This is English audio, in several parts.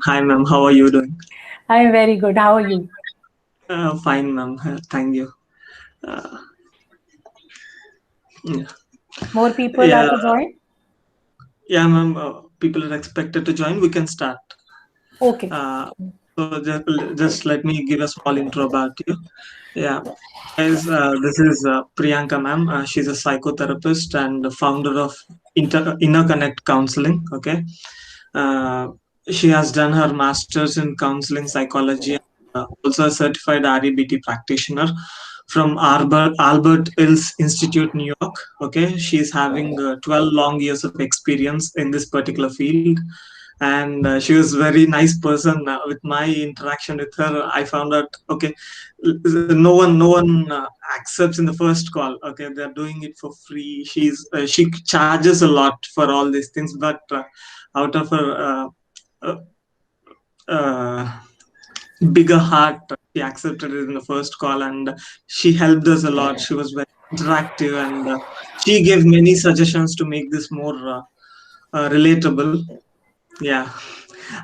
Hi, ma'am. How are you doing? I'm very good. How are you? Fine, ma'am. Thank you. Uh, yeah, More people are yeah, to join? yeah, ma'am. People are expected to join. We can start. Okay. Uh, so just let me give a small intro about you. Yeah, guys. This is Priyanka, ma'am. She's a psychotherapist and the founder of Inner Connect Counseling. Okay. Uh, she has done her master's in counseling psychology, and also a certified REBT practitioner from Albert Ills Institute, New York. Okay, she's having 12 long years of experience in this particular field, and she was very nice person. With my interaction with her, I found out okay, no one accepts in the first call. Okay, they're doing it for free. She charges a lot for all these things, but out of her uh, uh, bigger heart, she accepted it in the first call, and she helped us a lot. She was very interactive, and she gave many suggestions to make this more relatable. Yeah,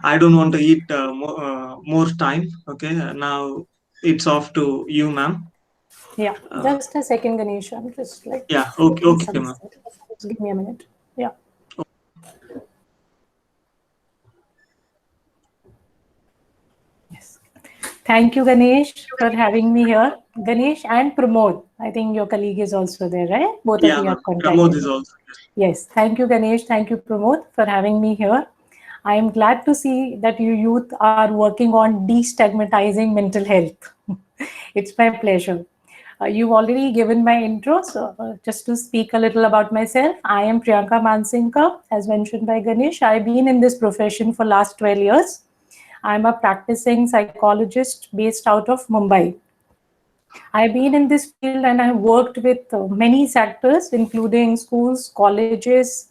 I don't want to eat more time. Okay, now it's off to you, ma'am. Yeah. uh, Just a second, Ganesh. I'm just like yeah, okay, looking okay, ma'am. something. Just give me a minute. Yeah. Yes. Thank you, Ganesh, for having me here. Ganesh and Pramod. I think your colleague is also there, right? Both of Yeah, you ma'am. have Pramod contacted is me. also Yes. Thank you, Ganesh. Thank you, Pramod, for having me here. I am glad to see that you youth are working on destigmatizing mental health. It's my pleasure. You've already given my intro, so just to speak a little about myself, I am Priyanka Mansinka, as mentioned by Ganesh. I've been in this profession for last 12 years. I'm a practicing psychologist based out of Mumbai. I've been in this field and I've worked with many sectors, including schools, colleges,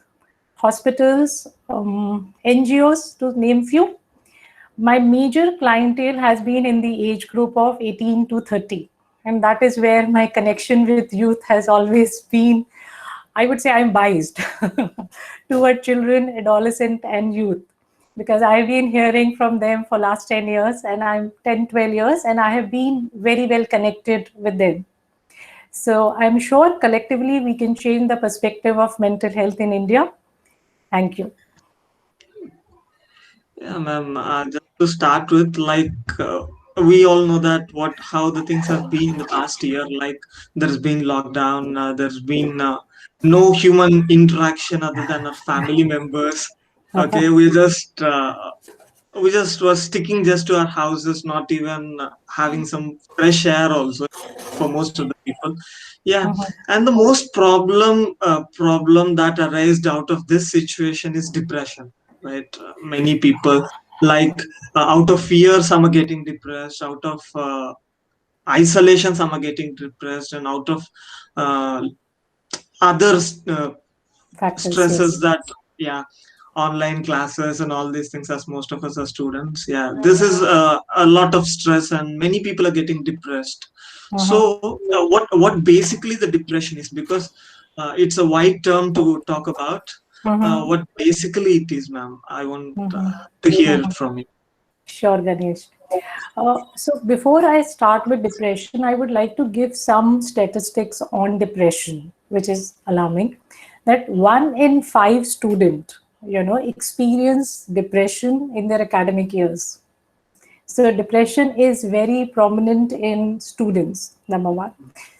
hospitals, NGOs, to name few. My major clientele has been in the age group of 18 to 30. And that is where my connection with youth has always been. I would say I'm biased toward children, adolescent, and youth because I've been hearing from them for last 10 years and I'm 10, 12 years and I have been very well connected with them. So I'm sure collectively we can change the perspective of mental health in India. Thank you. Yeah, ma'am. Just to start with, we all know that what how the things have been in the past year. Like there's been lockdown. There's been no human interaction other than our family members. Okay, we just was sticking just to our houses, not even having some fresh air also for most of the people. Yeah, and the most problem that arised out of this situation is depression, right? Many people, like out of fear, some are getting depressed. Out of isolation, some are getting depressed, and out of uh, other Factors, stresses yes. that, yeah, online classes and all these things, as most of us are students. Yeah, this is a lot of stress and many people are getting depressed. Uh-huh. So what basically the depression is, because it's a wide term to talk about. Uh-huh. What basically it is, ma'am, I want Uh-huh. to hear it Uh-huh. from you. Sure, Ganesh. So before I start with depression, I would like to give some statistics on depression, which is alarming. That 1 in 5 student, experience depression in their academic years. So depression is very prominent in students, number one.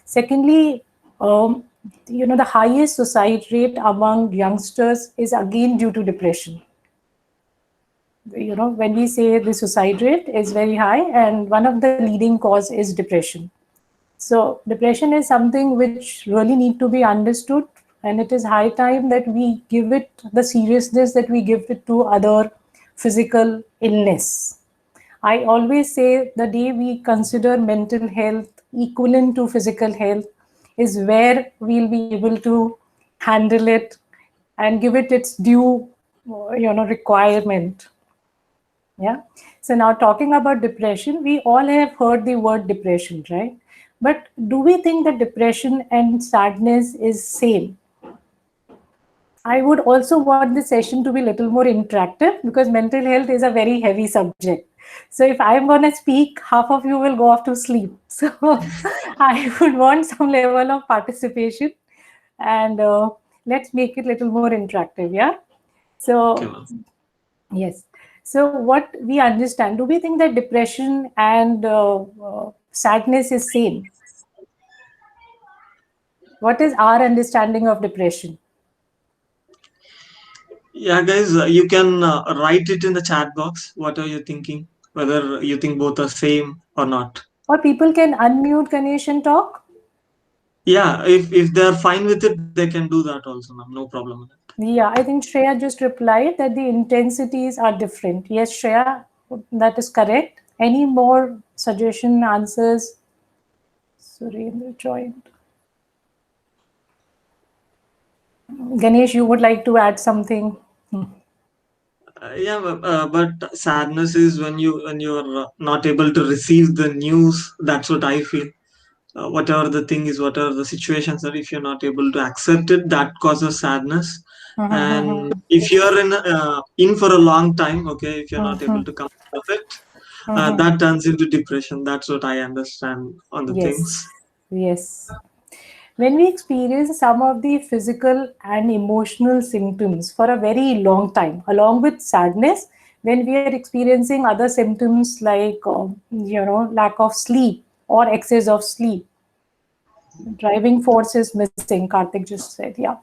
Secondly, the highest suicide rate among youngsters is again due to depression. When we say the suicide rate is very high, and one of the leading cause is depression. So depression is something which really need to be understood, and it is high time that we give it the seriousness that we give it to other physical illness. I always say the day we consider mental health equivalent to physical health is where we'll be able to handle it and give it its due, requirement. Yeah. So now talking about depression, we all have heard the word depression, right? But do we think that depression and sadness is same? I would also want the session to be a little more interactive because mental health is a very heavy subject. So if I'm going to speak, half of you will go off to sleep. So I would want some level of participation, and let's make it a little more interactive. Yeah. Okay, So, ma'am. yes. So what we understand, do we think that depression and sadness is same? What is our understanding of depression? Yeah, guys, you can write it in the chat box. What are you thinking? Whether you think both are same or not. Or people can unmute Ganesh and talk? Yeah, if they're fine with it, they can do that also, ma'am. No problem with it. Yeah, I think Shreya just replied that the intensities are different. Yes, Shreya, that is correct. Any more suggestion, answers? Surendra joined. Ganesh, you would like to add something? Yeah, but sadness is when you're not able to receive the news. That's what I feel. Whatever the thing is, whatever the situations are, if you're not able to accept it, that causes sadness. And if you're in for a long time, okay, if you're not able to come out of it, that turns into depression. That's what I understand on the Yes, things. yes. When we experience some of the physical and emotional symptoms for a very long time, along with sadness, when we are experiencing other symptoms like, lack of sleep or excess of sleep, driving force is missing, Karthik just said. Yeah.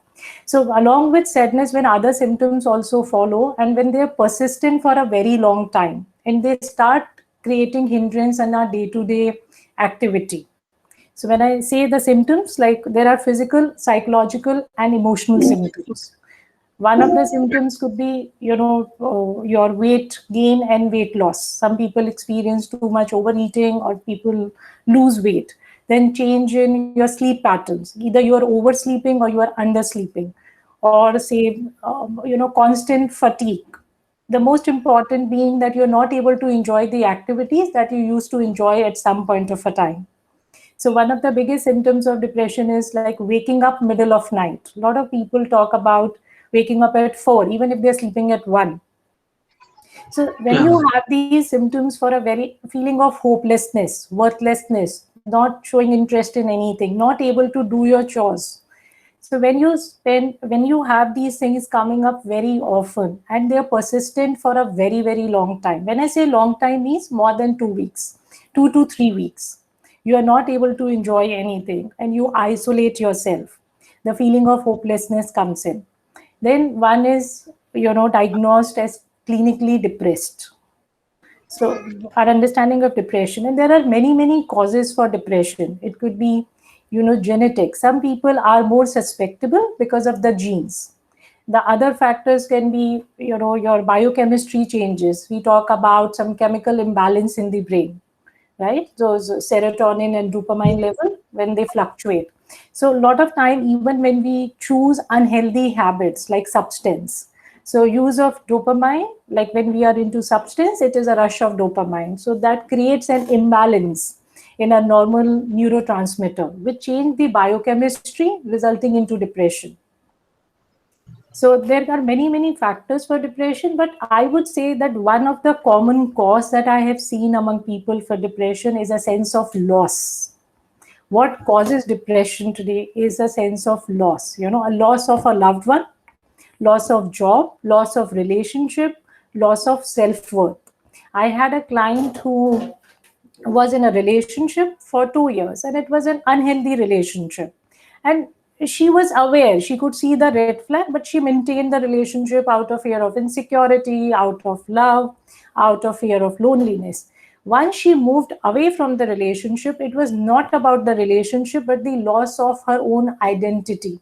So along with sadness, when other symptoms also follow, and when they're persistent for a very long time, and they start creating hindrance in our day-to-day activity. So when I say the symptoms, like there are physical, psychological, and emotional symptoms. One of the symptoms could be, your weight gain and weight loss. Some people experience too much overeating, or people lose weight. Then change in your sleep patterns. Either you are oversleeping or you are undersleeping, or say, constant fatigue. The most important being that you're not able to enjoy the activities that you used to enjoy at some point of a time. So one of the biggest symptoms of depression is like waking up middle of night. A lot of people talk about waking up at 4, even if they're sleeping at 1. So when Yeah, you have these symptoms for a very feeling of hopelessness, worthlessness, not showing interest in anything, not able to do your chores. So when you have these things coming up very often and they're persistent for a very, very long time. When I say long time means more than 2 weeks, 2 to 3 weeks. You are not able to enjoy anything and you isolate yourself. The feeling of hopelessness comes in. Then one is, diagnosed as clinically depressed. So our understanding of depression, and there are many, many causes for depression. It could be, genetic. Some people are more susceptible because of the genes. The other factors can be, your biochemistry changes. We talk about some chemical imbalance in the brain, right? Those serotonin and dopamine level when they fluctuate. So a lot of time, even when we choose unhealthy habits like substance, so use of dopamine, like when we are into substance, it is a rush of dopamine. So that creates an imbalance in a normal neurotransmitter, which change the biochemistry, resulting into depression. So there are many, many factors for depression, but I would say that one of the common cause that I have seen among people for depression is a sense of loss. What causes depression today is a sense of loss, a loss of a loved one, loss of job, loss of relationship, loss of self-worth. I had a client who was in a relationship for 2 years and it was an unhealthy relationship, and she was aware, she could see the red flag, but she maintained the relationship out of fear of insecurity, out of love, out of fear of loneliness. Once she moved away from the relationship, it was not about the relationship but the loss of her own identity,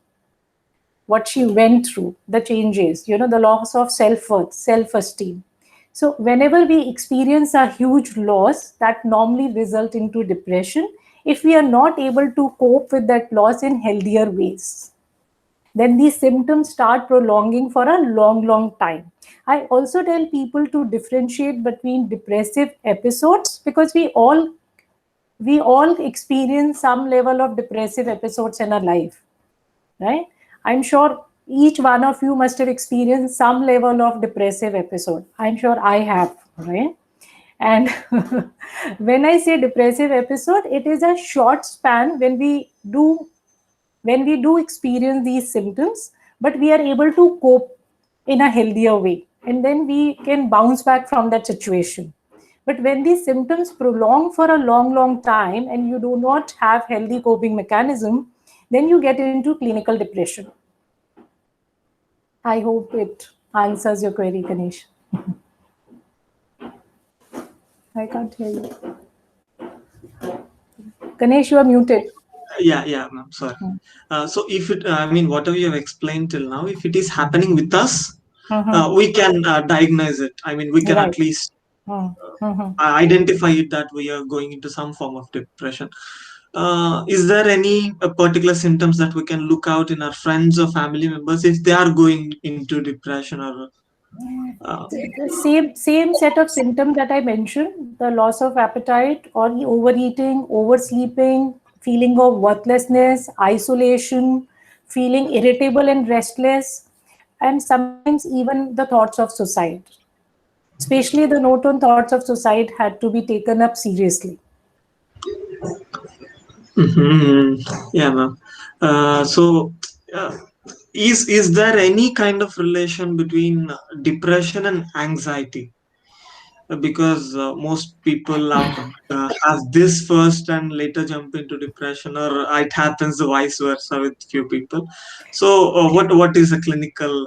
what she went through, the changes, the loss of self-worth, self-esteem. So whenever we experience a huge loss, that normally result into depression if we are not able to cope with that loss in healthier ways. Then these symptoms start prolonging for a long, long time. I also tell people to differentiate between depressive episodes because we all experience some level of depressive episodes in our life, right? I'm sure each one of you must have experienced some level of depressive episode. I'm sure I have, right? And when I say depressive episode, it is a short span when we do experience these symptoms, but we are able to cope in a healthier way, and then we can bounce back from that situation. But when these symptoms prolong for a long time and you do not have healthy coping mechanism, then you get into clinical depression. I hope it answers your query, Ganesh. I can't hear you. Ganesh, you are muted. Yeah, ma'am. Sorry. So if it, I mean, whatever you have explained till now, if it is happening with us, we can diagnose it. I mean, we can Right. at least identify it that we are going into some form of depression. Is there any particular symptoms that we can look out in our friends or family members if they are going into depression or? The same set of symptoms that I mentioned: the loss of appetite, or the overeating, oversleeping, feeling of worthlessness, isolation, feeling irritable and restless, and sometimes even the thoughts of suicide. Especially the note on thoughts of suicide had to be taken up seriously. Yeah, ma'am. So, is there any kind of relation between depression and anxiety? Because most people have this first and later jump into depression, or it happens vice versa with few people. So, what is a clinical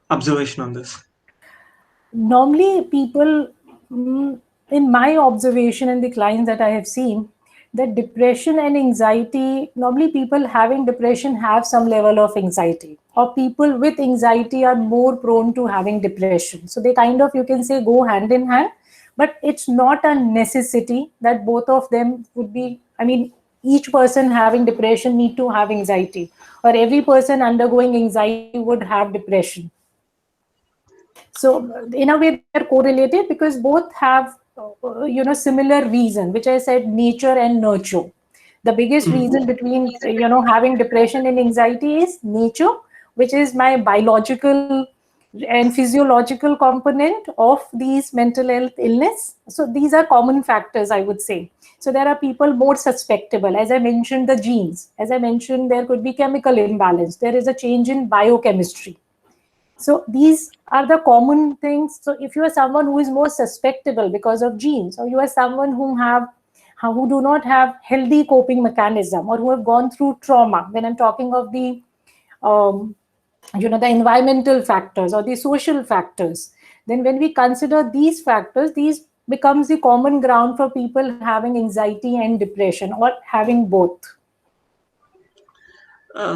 observation on this? Normally, people, in my observation and the clients that I have seen, that depression and anxiety, normally people having depression have some level of anxiety, or people with anxiety are more prone to having depression. So they kind of, you can say, go hand in hand, but it's not a necessity that both of them would be, I mean, each person having depression need to have anxiety, or every person undergoing anxiety would have depression. So in a way, they are correlated because both have, similar reason, which I said, nature and nurture. The biggest reason between, having depression and anxiety is nature, which is my biological and physiological component of these mental health illness. So these are common factors, I would say. So there are people more susceptible. As I mentioned, the genes. As I mentioned, there could be chemical imbalance. There is a change in biochemistry. So these are the common things. So if you are someone who is more susceptible because of genes, or you are someone who do not have healthy coping mechanism, or who have gone through trauma, when I'm talking of the the environmental factors or the social factors, then when we consider these factors, these becomes the common ground for people having anxiety and depression, or having both.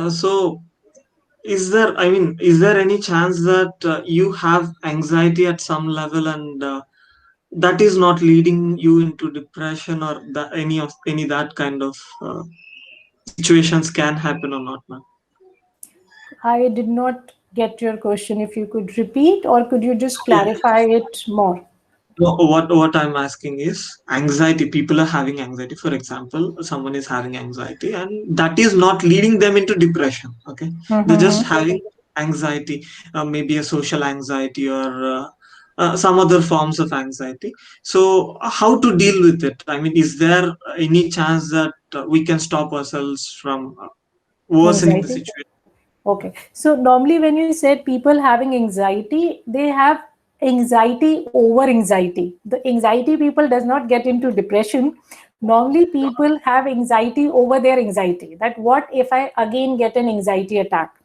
So, is there any chance that you have anxiety at some level and that is not leading you into depression, or any that kind of situations can happen or not, ma'am? I did not get your question. If you could repeat, or could you just Yeah. clarify it more? No, what I'm asking is anxiety. People are having anxiety. For example, someone is having anxiety, and that is not leading them into depression. Okay, they're just having anxiety, maybe a social anxiety or some other forms of anxiety. So, how to deal with it? I mean, is there any chance that we can stop ourselves from worsening the Anxiety. situation? Okay. So normally when you said people having anxiety, they have anxiety over anxiety. The anxiety people does not get into depression. Normally people have anxiety over their anxiety. That what if I again get an anxiety attack?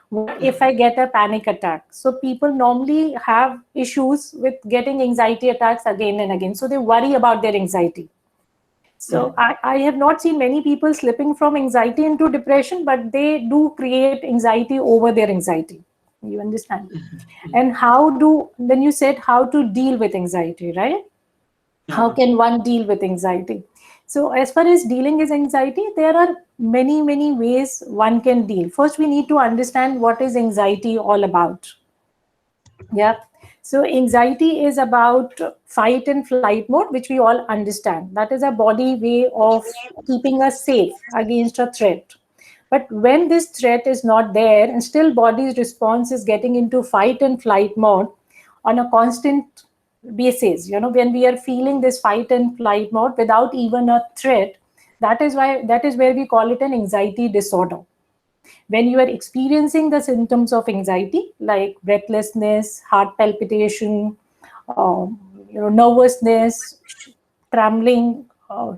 What if I get a panic attack? So people normally have issues with getting anxiety attacks again and again. So they worry about their anxiety. So I have not seen many people slipping from anxiety into depression, but they do create anxiety over their anxiety. You understand? And then you said how to deal with anxiety, right? Yeah, How ma'am. can one deal with anxiety? So as far as dealing with anxiety, there are many ways one can deal. First, we need to understand what is anxiety all about. Yeah. So anxiety is about fight and flight mode, which we all understand. That is a body way of keeping us safe against a threat. But when this threat is not there and still body's response is getting into fight and flight mode on a constant basis, when we are feeling this fight and flight mode without even a threat, that is where we call it an anxiety disorder. When you are experiencing the symptoms of anxiety like breathlessness, heart palpitation, nervousness, trembling,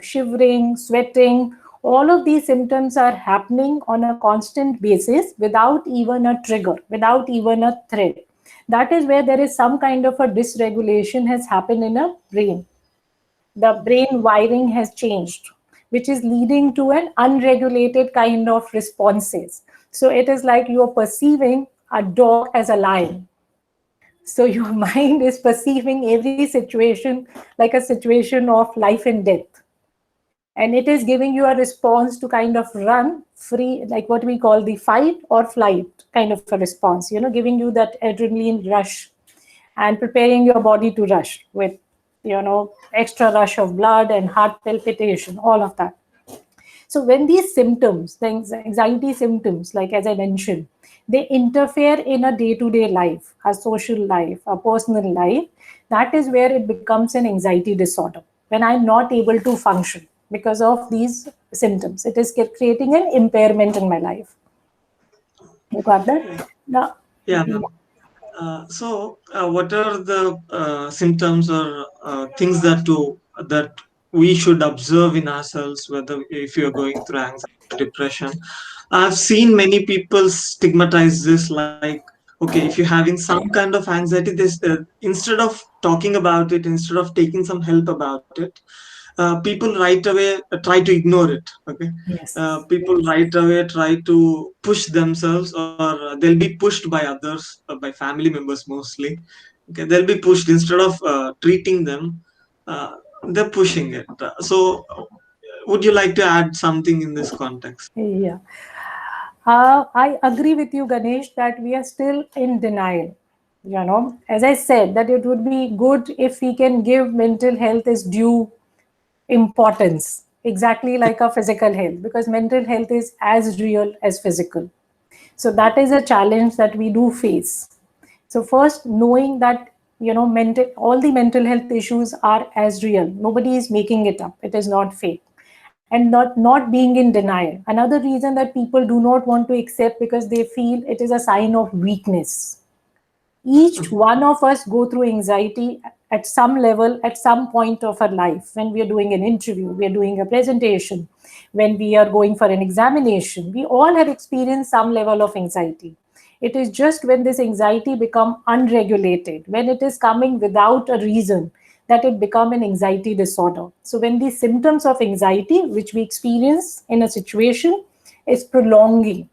shivering, sweating, all of these symptoms are happening on a constant basis without even a trigger, without even a threat. That is where there is some kind of a dysregulation has happened in a brain. The brain wiring has changed, which is leading to an unregulated kind of responses. So it is like you are perceiving a dog as a lion. So your mind is perceiving every situation like a situation of life and death. And it is giving you a response to kind of run free, like what we call the fight or flight kind of a response, giving you that adrenaline rush and preparing your body to rush with, extra rush of blood and heart palpitation, all of that. So when these symptoms, the anxiety symptoms, like as I mentioned, they interfere in a day-to-day life, a social life, a personal life, that is where it becomes an anxiety disorder. When I'm not able to function because of these symptoms, it is creating an impairment in my life. You got that? Now, Yeah, ma'am. What are the symptoms or things that we should observe in ourselves, whether if you're going through anxiety or depression? I've seen many people stigmatize this like, okay, if you're having some kind of anxiety, this instead of talking about it, instead of taking some help about it, people right away try to ignore it. Okay, yes. people right away try to push themselves, or they'll be pushed by others, by family members mostly. Okay, they'll be pushed instead of treating them. Uh, they're pushing it. Would you like to add something in this context? Yeah. I agree with you, Ganesh, that we are still in denial. As I said, that it would be good if we can give mental health its due importance, exactly like our physical health, because mental health is as real as physical. So that is a challenge that we do face. So first, knowing that all the mental health issues are as real. Nobody is making it up. It is not fake. And not being in denial. Another reason that people do not want to accept because they feel it is a sign of weakness. Each one of us go through anxiety at some level, at some point of our life. When we are doing an interview, we are doing a presentation, when we are going for an examination, we all have experienced some level of anxiety. It is just when this anxiety become unregulated, when it is coming without a reason, that it become an anxiety disorder. So when the symptoms of anxiety which we experience in a situation is prolonging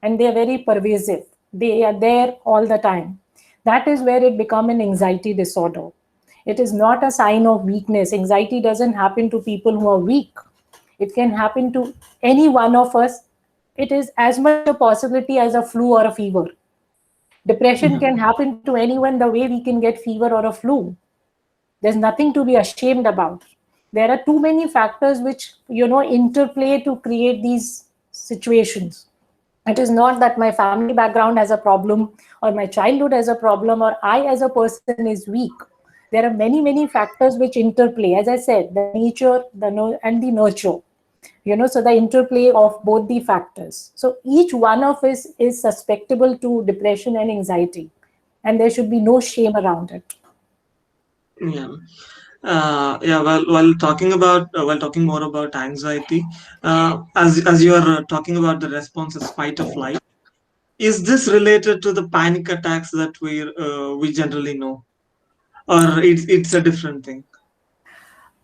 and they are very pervasive, they are there all the time, that is where it become an anxiety disorder. It is not a sign of weakness. Anxiety doesn't happen to people who are weak. It can happen to any one of us. It is as much a possibility as a flu or a fever. Depression can happen to anyone the way we can get fever or a flu. There's nothing to be ashamed about. There are too many factors which interplay to create these situations. It is not that my family background has a problem or my childhood has a problem or I as a person is weak. There are many factors which interplay. As I said, the nature, and the nurture. So the interplay of both the factors. So each one of us is susceptible to depression and anxiety, and there should be no shame around it. Yeah. Yeah, while talking more about anxiety, as you are talking about the responses fight or flight, is this related to the panic attacks that we generally know, or it's a different thing?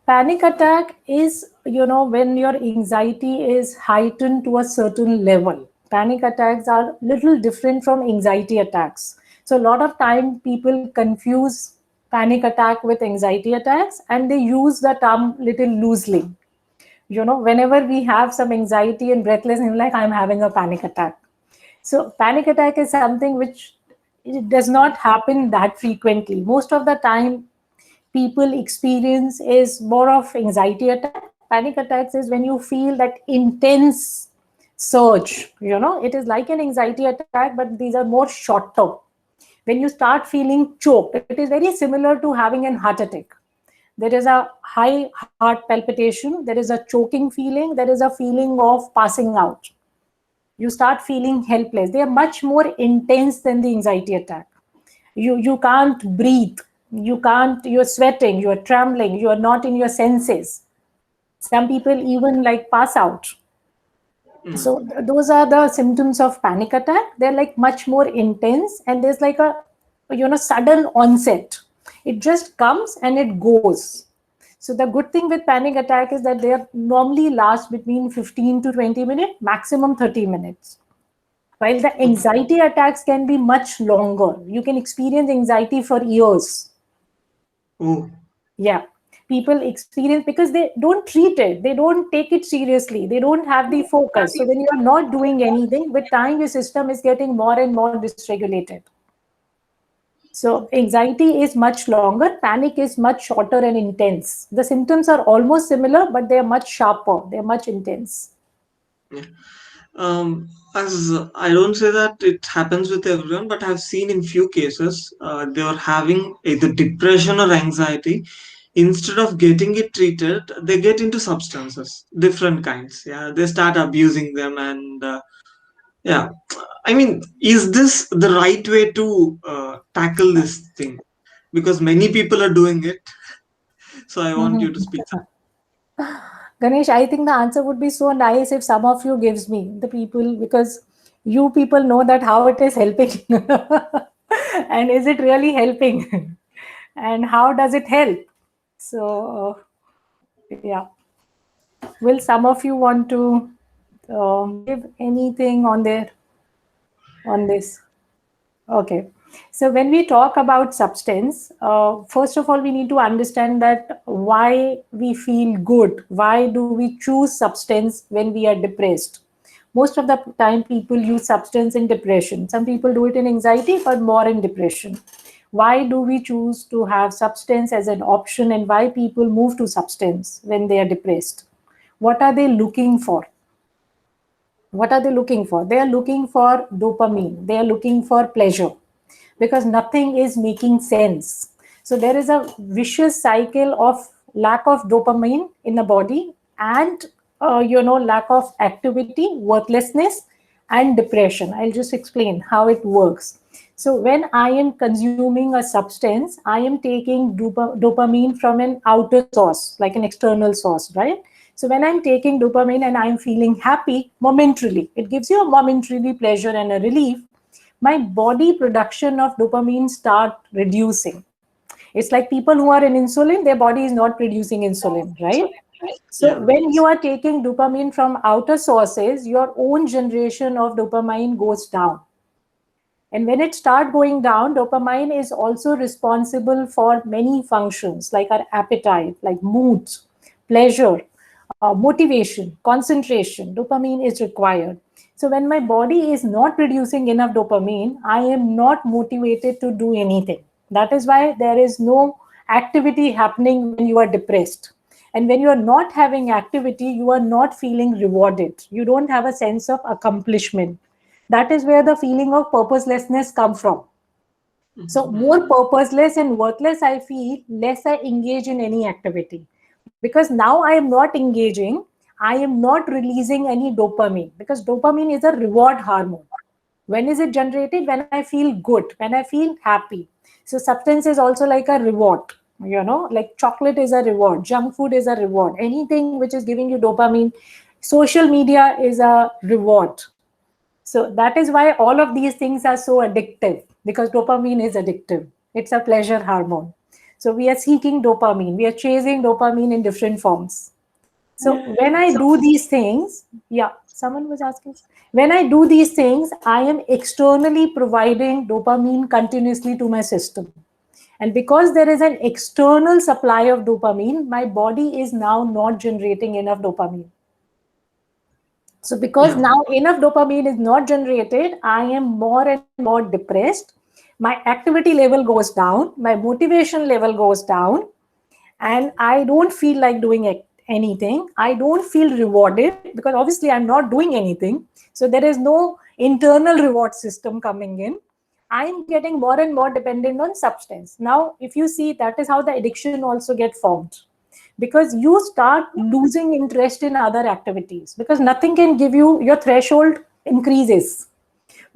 Panic attack is, when your anxiety is heightened to a certain level. Panic attacks are little different from anxiety attacks. So a lot of time people confuse panic attack with anxiety attacks and they use the term little loosely. Whenever we have some anxiety and breathlessness, like I'm having a panic attack. So panic attack is something which it does not happen that frequently. Most of the time people experience is more of anxiety attack. Panic attacks is when you feel that intense surge. It is like an anxiety attack, but these are more short term. When you start feeling choked, it is very similar to having an heart attack. There is a high heart palpitation, there is a choking feeling, there is a feeling of passing out. You start feeling helpless. They are much more intense than the anxiety attack. You can't breathe, you're sweating, you're trembling, you're not in your senses. Some people even like pass out. So those are the symptoms of panic attack. They're like much more intense, and there's like a sudden onset. It just comes and it goes. So the good thing with panic attack is that they normally last between 15 to 20 minutes, maximum 30 minutes. While the anxiety attacks can be much longer. You can experience anxiety for years. Oh. Yeah. People experience, because they don't treat it, they don't take it seriously, they don't have the focus. So when you are not doing anything, with time your system is getting more and more dysregulated. So anxiety is much longer, panic is much shorter and intense. The symptoms are almost similar, but they are much sharper, they're much intense. Yeah. As I don't say that it happens with everyone, but I've seen in few cases they are having either depression or anxiety. Instead of getting it treated, they get into substances, different kinds. Yeah, they start abusing them, and yeah, I mean, is this the right way to tackle this thing? Because many people are doing it. So I want you to speak. Ganesh, I think the answer would be so nice if some of you gives me the people, because you people know that how it is helping and is it really helping and how does it help? So yeah, will some of you want to give anything on this? Okay. So when we talk about substance, first of all, we need to understand that why we feel good. Why do we choose substance when we are depressed? Most of the time, people use substance in depression. Some people do it in anxiety, but more in depression. Why do we choose to have substance as an option, and why people move to substance when they are depressed? What are they looking for? What are they looking for? They are looking for dopamine. They are looking for pleasure, because nothing is making sense. So there is a vicious cycle of lack of dopamine in the body, and lack of activity, worthlessness, and depression. I'll just explain how it works. So when I am consuming a substance, I am taking dopamine from an outer source, like an external source, right? So when I'm taking dopamine and I'm feeling happy momentarily, it gives you a momentary pleasure and a relief. My body production of dopamine start reducing. It's like people who are in insulin, their body is not producing insulin, right? So Yeah. when you are taking dopamine from outer sources, your own generation of dopamine goes down. And when it starts going down, dopamine is also responsible for many functions like our appetite, like moods, pleasure, motivation, concentration. Dopamine is required. So when my body is not producing enough dopamine, I am not motivated to do anything. That is why there is no activity happening when you are depressed. And when you are not having activity, you are not feeling rewarded. You don't have a sense of accomplishment. That is where the feeling of purposelessness comes from. So more purposeless and worthless I feel, less I engage in any activity. Because now I am not engaging, I am not releasing any dopamine, because dopamine is a reward hormone. When is it generated? When I feel good, when I feel happy. So substance is also like a reward, like chocolate is a reward, junk food is a reward, anything which is giving you dopamine. Social media is a reward. So that is why all of these things are so addictive, because dopamine is addictive. It's a pleasure hormone. So we are seeking dopamine. We are chasing dopamine in different forms. So when I do these things, yeah, someone was asking. When I do these things, I am externally providing dopamine continuously to my system. And because there is an external supply of dopamine, my body is now not generating enough dopamine. So because now enough dopamine is not generated, I am more and more depressed. My activity level goes down, my motivation level goes down, and I don't feel like doing anything, I don't feel rewarded because obviously I'm not doing anything. So there is no internal reward system coming in. I'm getting more and more dependent on substance. Now, if you see, that is how the addiction also get formed, because you start losing interest in other activities because nothing can give you, your threshold increases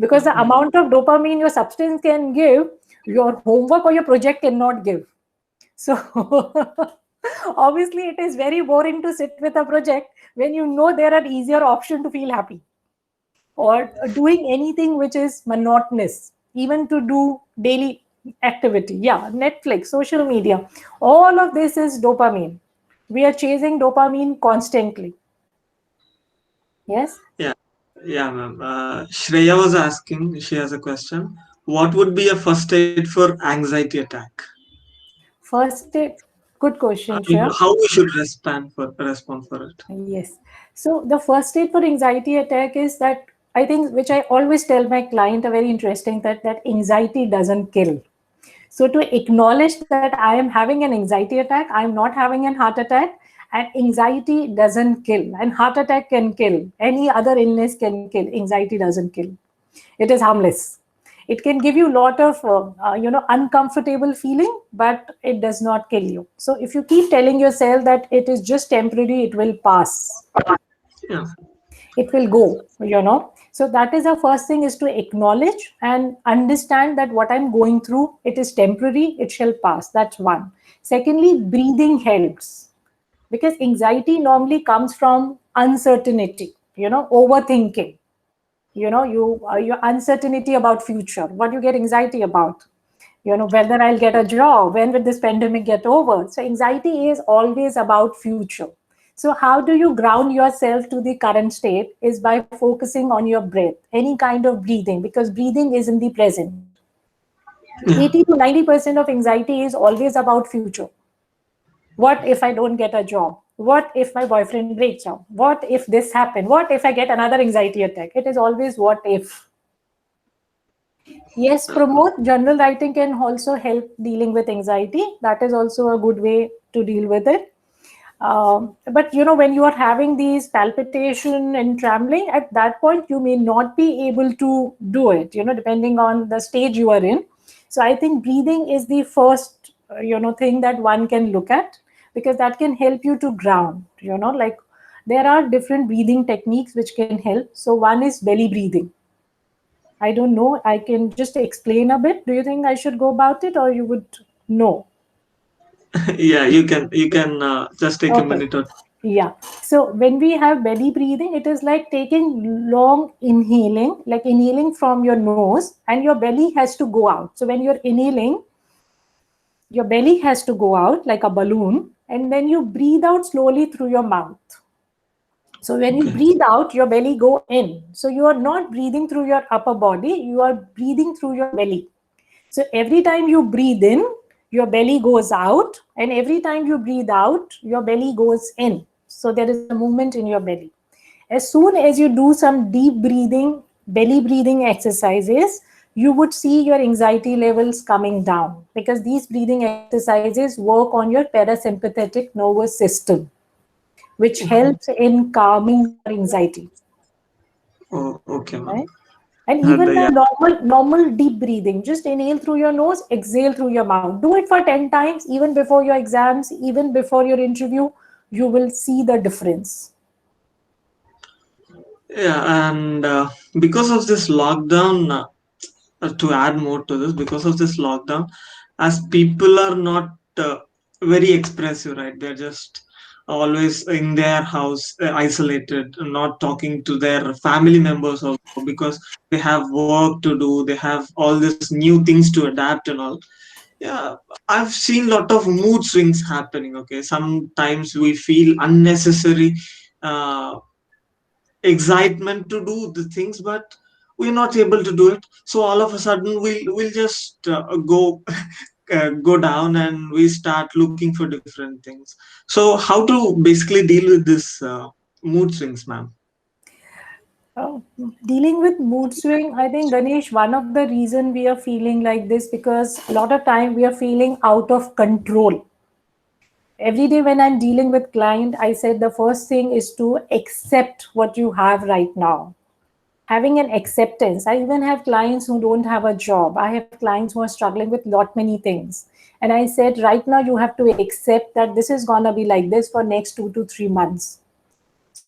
because the amount of dopamine your substance can give, your homework or your project cannot give. So obviously it is very boring to sit with a project when you know there are easier options to feel happy, or doing anything which is monotonous, even to do daily activity. Yeah, Netflix, social media, all of this is dopamine. We are chasing dopamine constantly. Yes. Yeah, yeah, ma'am. Shreya was asking, she has a question. What would be a first aid for anxiety attack? First, good I question, mean, Shreya. how we should respond for it? Yes. So the first aid for anxiety attack is that, I think, which I always tell my client, a very interesting, that anxiety doesn't kill. So to acknowledge that I am having an anxiety attack, I am not having an heart attack, and anxiety doesn't kill, and heart attack can kill. Any other illness can kill. Anxiety doesn't kill. It is harmless. It can give you a lot of uncomfortable feeling, but it does not kill you. So if you keep telling yourself that it is just temporary, it will pass, Yeah. it will go. So that is the first thing, is to acknowledge and understand that what I'm going through, it is temporary, it shall pass. That's one. Secondly, breathing helps, because anxiety normally comes from uncertainty, overthinking. Your uncertainty about future, what you get anxiety about, whether I'll get a job, when will this pandemic get over. So anxiety is always about future. So how do you ground yourself to the current state, is by focusing on your breath, any kind of breathing, because breathing is in the present. Yeah. 80 to 90% of anxiety is always about future. What if I don't get a job? What if my boyfriend breaks up? What if this happen? What if I get another anxiety attack? It is always what if. Yes, Pramod, journal writing can also help dealing with anxiety. That is also a good way to deal with it. But when you are having these palpitation and trembling, at that point you may not be able to do it, depending on the stage you are in. So I think breathing is the first thing that one can look at, because that can help you to ground. Like, there are different breathing techniques which can help. So one is belly breathing. I don't know, I can just explain a bit. Do you think I should go about it, or you would know? Yeah, you can just take a Okay. minute or Yeah. So when we have belly breathing, it is like taking long inhaling, like inhaling from your nose, and your belly has to go out. So when you're inhaling, your belly has to go out like a balloon, and then you breathe out slowly through your mouth. So when you okay. breathe out, your belly go in. So you are not breathing through your upper body, you are breathing through your belly. So every time you breathe in, your belly goes out, and every time you breathe out, your belly goes in. So there is a movement in your belly. As soon as you do some deep breathing, belly breathing exercises, you would see your anxiety levels coming down, because these breathing exercises work on your parasympathetic nervous system, which helps in calming your anxiety. Oh, okay, ma'am. Right? And even Yeah. the normal deep breathing, just inhale through your nose, exhale through your mouth. Do it for 10 times, even before your exams, even before your interview. You will see the difference. Yeah, and because of this lockdown, to add more to this, because of this lockdown, as people are not very expressive, right? They're just always in their house, isolated, not talking to their family members also, because they have work to do, they have all these new things to adapt and all. Yeah, I've seen a lot of mood swings happening. Okay, sometimes we feel unnecessary uh, excitement to do the things, but we're not able to do it. So all of a sudden we'll just go go down, and we start looking for different things. So how to basically deal with this mood swings, ma'am? Oh, dealing with mood swing, I think, Ganesh, one of the reason we are feeling like this, because a lot of time we are feeling out of control. every day when I'm dealing with client, I said the first thing is to accept what you have right now. Having an acceptance. I even have clients who don't have a job. I have clients who are struggling with lot many things. And I said, right now you have to accept that this is gonna be like this for next 2 to 3 months.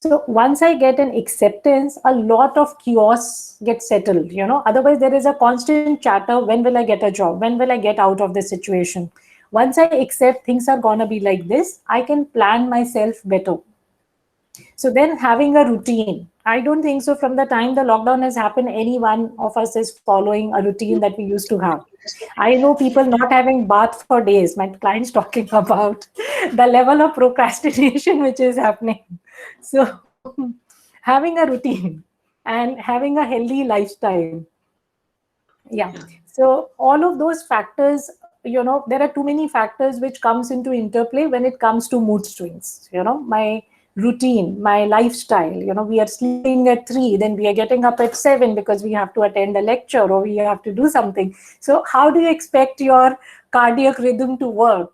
So once I get an acceptance, a lot of chaos gets settled, Otherwise, there is a constant chatter. When will I get a job? When will I get out of this situation? Once I accept things are gonna be like this, I can plan myself better. So then having a routine. I don't think so from the time the lockdown has happened, any one of us is following a routine that we used to have. I know people not having bath for days. My clients talking about the level of procrastination which is happening. So having a routine and having a healthy lifestyle. Yeah. So all of those factors, there are too many factors which comes into interplay when it comes to mood swings. My routine, my lifestyle, we are sleeping at 3, then we are getting up at 7 because we have to attend a lecture or we have to do something. So how do you expect your cardiac rhythm to work?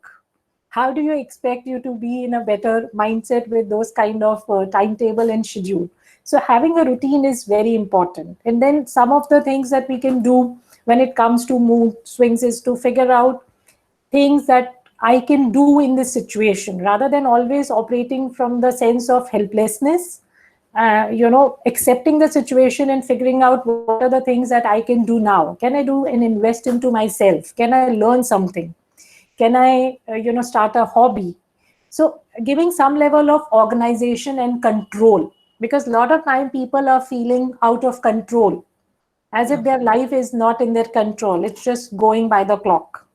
How do you expect you to be in a better mindset with those kind of timetable and schedule? So having a routine is very important. And then some of the things that we can do when it comes to mood swings is to figure out things that I can do in this situation rather than always operating from the sense of helplessness. Accepting the situation and figuring out what are the things that I can do now. Can I do and invest into myself? Can I learn something? Can I start a hobby? So giving some level of organization and control, because a lot of time people are feeling out of control, as if their life is not in their control. It's just going by the clock.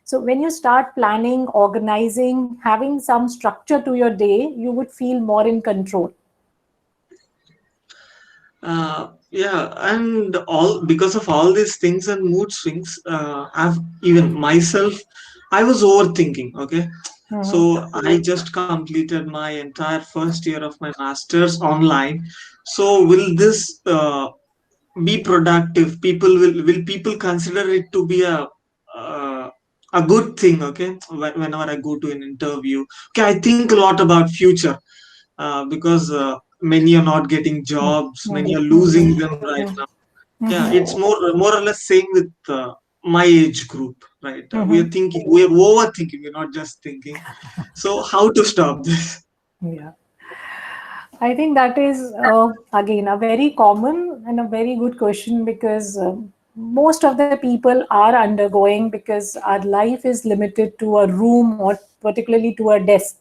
So when you start planning, organizing, having some structure to your day, you would feel more in control. Yeah, and all because of all these things and mood swings, I've even myself, I was overthinking. Okay, so I just completed my entire first year of my master's online. So will this be productive? Will people consider it to be uh, a good thing? Okay, whenever I go to an interview, okay, I think a lot about future because many are not getting jobs, many are losing them right now. Yeah, it's more or less same with my age group, right? We are thinking, we are overthinking, we're not just thinking. So how to stop this? Yeah. I think that is, again, a very common and a very good question, because most of the people are undergoing, because our life is limited to a room or particularly to a desk.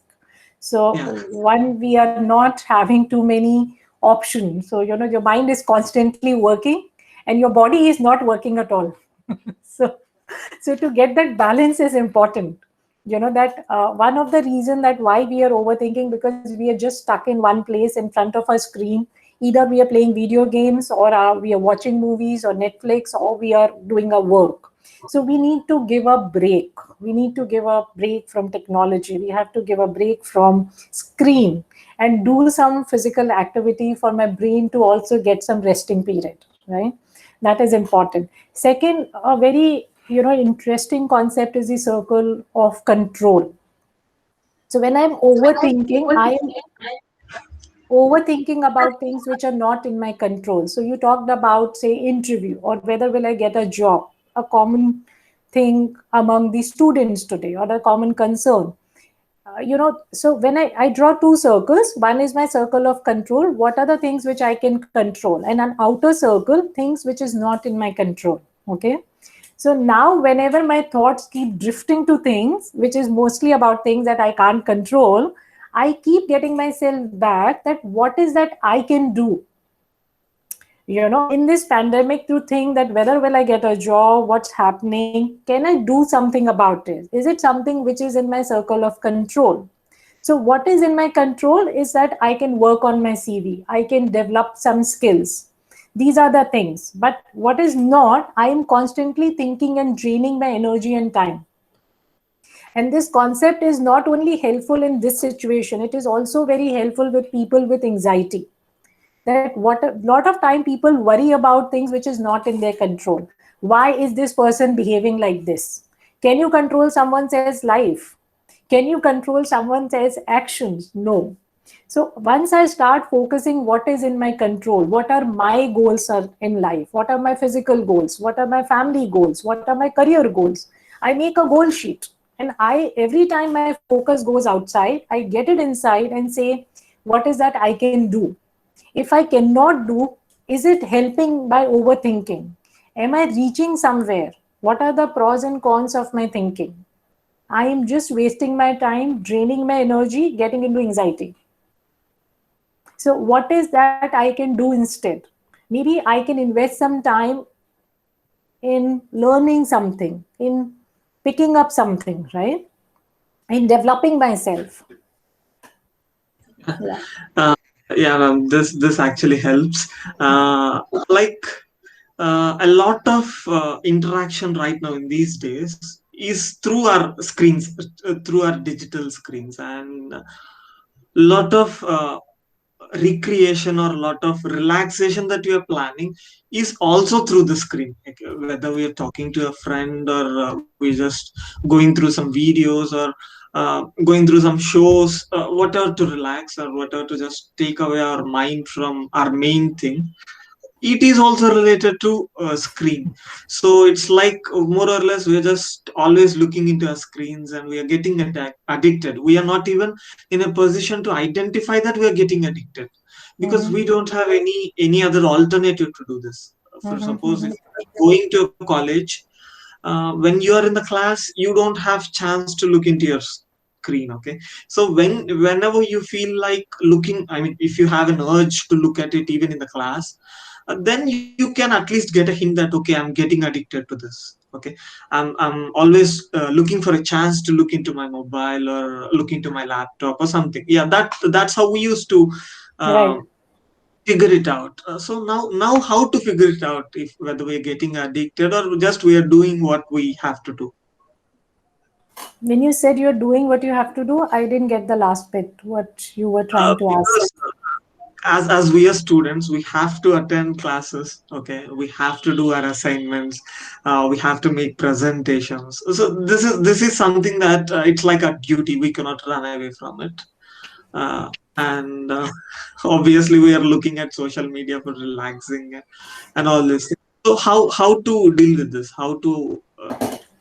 So Yeah, one, we are not having too many options. So, your mind is constantly working and your body is not working at all. So, so to get that balance is important. That one of the reason that why we are overthinking, because we are just stuck in one place in front of a screen. Either we are playing video games, or we are watching movies or Netflix, or we are doing our work. So we need to give a break. We need to give a break from technology. We have to give a break from screen and do some physical activity for my brain to also get some resting period, right? That is important. Second, a very interesting concept is the circle of control. So when I'm overthinking, I am overthinking about things which are not in my control. So you talked about, say, interview or whether will I get a job, a common thing among the students today, or a common concern. So when I draw two circles, one is my circle of control. What are the things which I can control? And an outer circle, things which is not in my control. Okay. So now whenever my thoughts keep drifting to things, which is mostly about things that I can't control, I keep getting myself back that what is that I can do? In this pandemic, to think that whether will I get a job, what's happening, can I do something about it? Is it something which is in my circle of control? So what is in my control is that I can work on my CV, I can develop some skills. These are the things. But what is not, I am constantly thinking and draining my energy and time. And this concept is not only helpful in this situation, it is also very helpful with people with anxiety. That what a lot of time people worry about things which is not in their control. Why is this person behaving like this? Can you control someone else's life? Can you control someone else's actions? No. So once I start focusing what is in my control, what are my goals are in life, what are my physical goals, what are my family goals, what are my career goals, I make a goal sheet. And I, every time my focus goes outside, I get it inside and say, what is that I can do? If I cannot do, is it helping by overthinking? Am I reaching somewhere? What are the pros and cons of my thinking? I am just wasting my time, draining my energy, getting into anxiety. So, what is that I can do instead? Maybe I can invest some time in learning something, in picking up something, right? In developing myself. Yeah. Uh, yeah, ma'am, this actually helps. Like a lot of interaction right now in these days is through our screens, through our digital screens, and a lot of recreation or a lot of relaxation that you are planning is also through the screen. Like, whether we are talking to a friend or we just going through some videos or going through some shows, whatever to relax or whatever to just take away our mind from our main thing, it is also related to screen. So it's like more or less we're just always looking into our screens and we are getting addicted. We are not even in a position to identify that we are getting addicted, because we Mm-hmm. don't have any other alternative to do this. For suppose if Mm-hmm. you're going to a college, when you are in the class you don't have chance to look into your screen. Okay, so whenever you feel like looking, I mean, if you have an urge to look at it even in the class, then you can at least get a hint that okay, I'm getting addicted to this. Okay, I'm always looking for a chance to look into my mobile or look into my laptop or something. Yeah, that's how we used to Right. um, figure it out. So now how to figure it out, if whether we're getting addicted or just we are doing what we have to do. When you said you're doing what you have to do, I didn't get the last bit, what you were trying to ask. Because as we are students, we have to attend classes. Okay, we have to do our assignments, we have to make presentations. So this is something that it's like a duty, we cannot run away from it. And obviously we are looking at social media for relaxing and all this. So how to deal with this, how to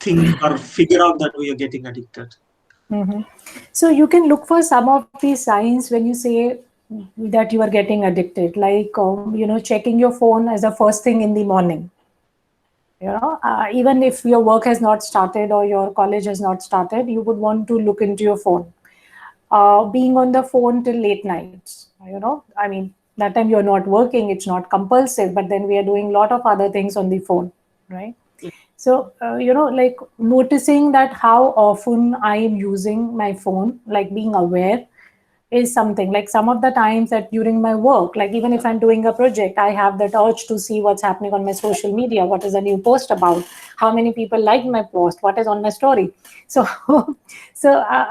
think or figure out that we are getting addicted. Mhm. So you can look for some of these signs when you say that you are getting addicted, like checking your phone as the first thing in the morning. Even if your work has not started or your college has not started, you would want to look into your phone. Being on the phone till late nights. I mean, that time you're not working, it's not compulsive, but then we are doing a lot of other things on the phone, right? So, like noticing that how often I am using my phone, like being aware is something. Like some of the times that during my work, like even if I'm doing a project, I have that urge to see what's happening on my social media, what is a new post about, how many people liked my post, what is on my story. So,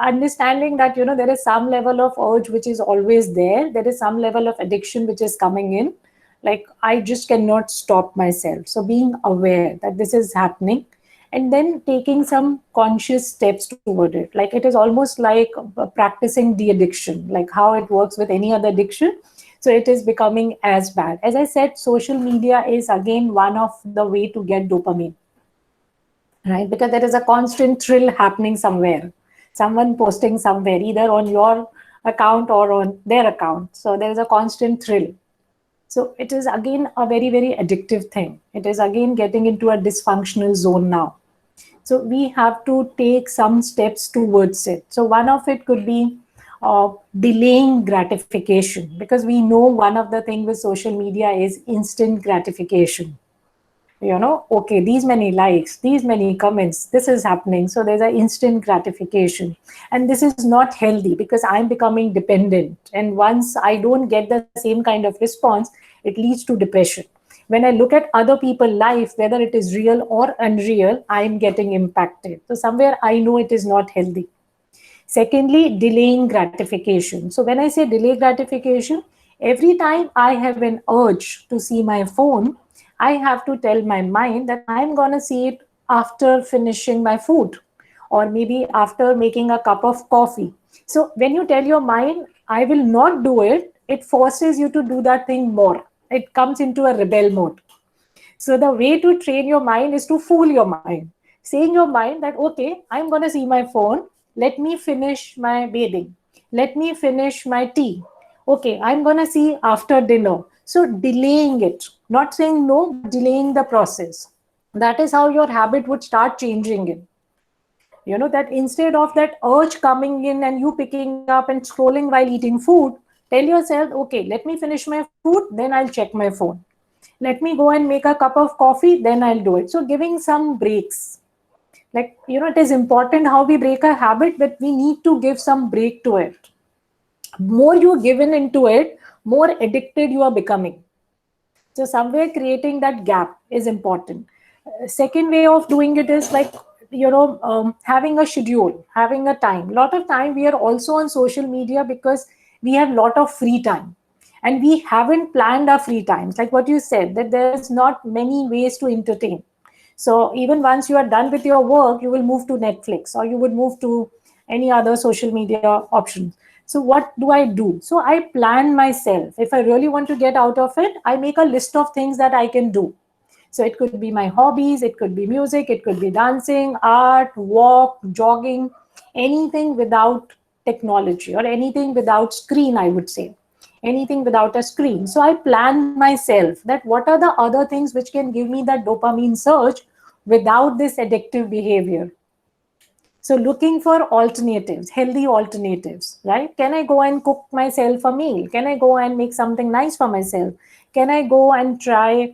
understanding that, there is some level of urge which is always there. There is some level of addiction which is coming in. Like I just cannot stop myself. So being aware that this is happening and then taking some conscious steps toward it. Like it is almost like practicing de-addiction, like how it works with any other addiction. So it is becoming as bad. As I said, social media is again one of the way to get dopamine, right? Because there is a constant thrill happening somewhere, someone posting somewhere, either on your account or on their account. So there is a constant thrill. So it is again a very, very addictive thing. It is again getting into a dysfunctional zone now. So we have to take some steps towards it. So one of it could be delaying gratification, because we know one of the things with social media is instant gratification. Okay, these many likes, these many comments, this is happening. So there's an instant gratification. And this is not healthy because I'm becoming dependent. And once I don't get the same kind of response, it leads to depression. When I look at other people's life, whether it is real or unreal, I'm getting impacted. So somewhere I know it is not healthy. Secondly, delaying gratification. So when I say delay gratification, every time I have an urge to see my phone, I have to tell my mind that I'm going to see it after finishing my food, or maybe after making a cup of coffee. So when you tell your mind, I will not do it, it forces you to do that thing more. It comes into a rebel mode. So the way to train your mind is to fool your mind, saying your mind that, okay, I'm going to see my phone. Let me finish my bathing. Let me finish my tea. Okay, I'm going to see after dinner. So delaying it, not saying no, but delaying the process. That is how your habit would start changing it. You know, that instead of that urge coming in and you picking it up and scrolling while eating food, tell yourself, okay, let me finish my food, then I'll check my phone. Let me go and make a cup of coffee, then I'll do it. So giving some breaks. Like, you know, it is important how we break a habit, but we need to give some break to it. More you given into it, more addicted you are becoming. So somewhere creating that gap is important. Second way of doing it is like, having a schedule, having a time. Lot of time we are also on social media because we have lot of free time, and we haven't planned our free times. Like what you said, that there's not many ways to entertain. So even once you are done with your work, you will move to Netflix or you would move to any other social media options. So what do I do? So I plan myself. If I really want to get out of it, I make a list of things that I can do. So it could be my hobbies, it could be music, it could be dancing, art, walk, jogging, anything without technology or anything without screen, I would say. Anything without a screen. So I plan myself that what are the other things which can give me that dopamine surge without this addictive behavior. So looking for alternatives, healthy alternatives, right? Can I go and cook myself a meal? Can I go and make something nice for myself? Can I go and try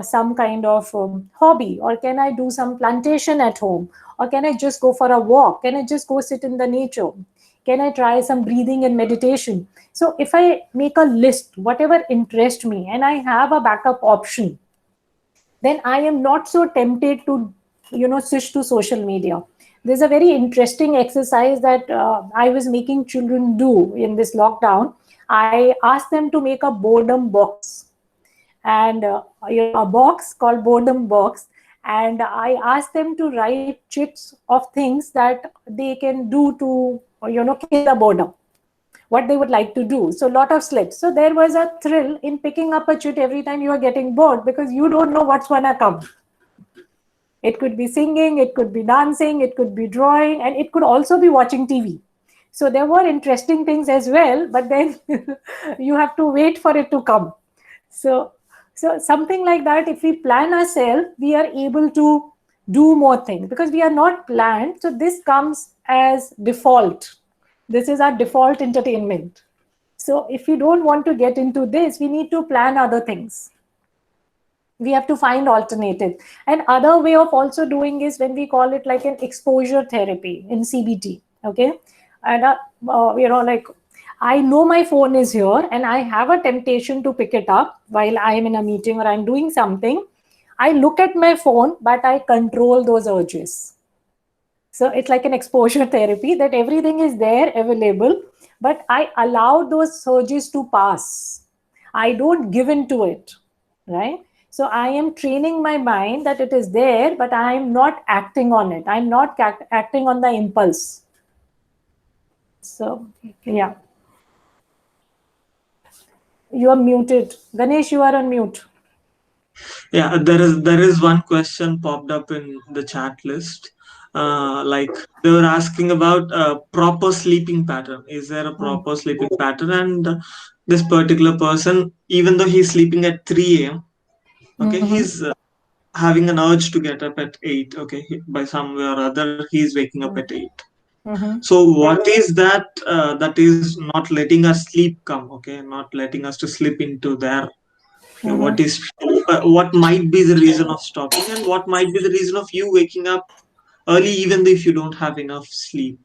some kind of hobby? Or can I do some plantation at home? Or can I just go for a walk? Can I just go sit in the nature? Can I try some breathing and meditation? So if I make a list, whatever interests me, and I have a backup option, then I am not so tempted to, switch to social media. There's a very interesting exercise that I was making children do in this lockdown. I asked them to make a boredom box, and a box called boredom box, and I asked them to write chits of things that they can do to, kill the boredom, what they would like to do. So a lot of slips. So there was a thrill in picking up a chit every time you are getting bored, because you don't know what's gonna come. It could be singing, it could be dancing, it could be drawing, and it could also be watching TV. So there were interesting things as well, but then you have to wait for it to come. So, so something like that, if we plan ourselves, we are able to do more things because we are not planned. So this comes as default. This is our default entertainment. So if we don't want to get into this, we need to plan other things. We have to find alternative. And other way of also doing is when we call it like an exposure therapy in CBT. Okay. And, like I know my phone is here and I have a temptation to pick it up while I am in a meeting or I'm doing something. I look at my phone, but I control those urges. So it's like an exposure therapy that everything is there available, but I allow those surges to pass. I don't give in to it, right? So I am training my mind that it is there, but I am not acting on it. I'm not acting on the impulse. So, yeah. You are muted. Ganesh, you are on mute. Yeah, there is one question popped up in the chat list. Like they were asking about a proper sleeping pattern. Is there a proper sleeping pattern? And this particular person, even though he's sleeping at 3 a.m., okay, he's having an urge to get up at 8. Okay, by some way or other, he's waking up at 8. So what is that that is not letting us sleep come? Okay, not letting us to slip into there. Okay, what might be the reason of stopping, and what might be the reason of you waking up early even if you don't have enough sleep?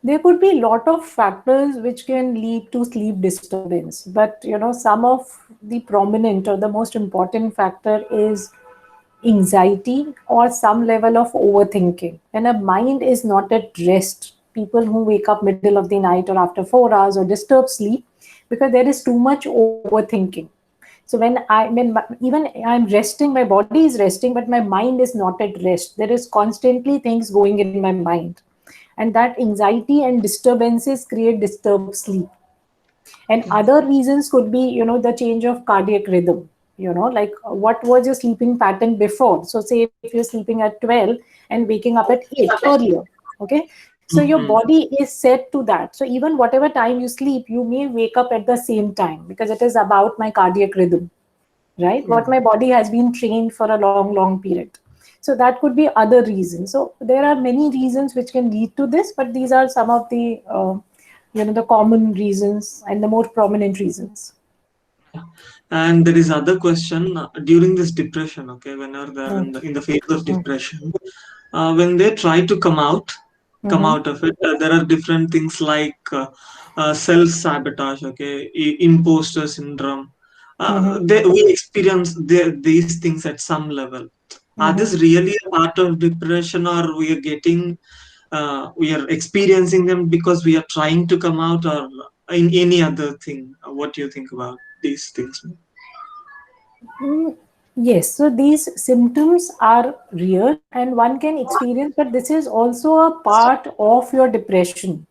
There could be a lot of factors which can lead to sleep disturbance, but some of the prominent or the most important factor is anxiety or some level of overthinking. When a mind is not at rest, people who wake up middle of the night or after 4 hours or disturb sleep because there is too much overthinking. So even I'm resting, my body is resting, but my mind is not at rest. There is constantly things going in my mind, and that anxiety and disturbances create disturbed sleep. And other reasons could be, the change of cardiac rhythm. Like what was your sleeping pattern before? So say if you're sleeping at 12 and waking up at 8 earlier, okay, so your Mhm. body is set to that. So even whatever time you sleep, you may wake up at the same time, because it is about my cardiac rhythm, right? What my body has been trained for a long period. So that could be other reasons. So there are many reasons which can lead to this, but these are some of the the common reasons and the more prominent reasons. And there is other question during this depression. Okay, whenever they're Mm, in the phase of mm, depression, when they try to come mhm, out of it, there are different things like self sabotage. Okay, imposter syndrome. mhm, We experience these things at some level. Are mhm. this really a part of depression, or we are experiencing them because we are trying to come out, or in any other thing? What do you think about these things? Mm, yes, so these symptoms are real and one can experience, but this is also a part of your depression.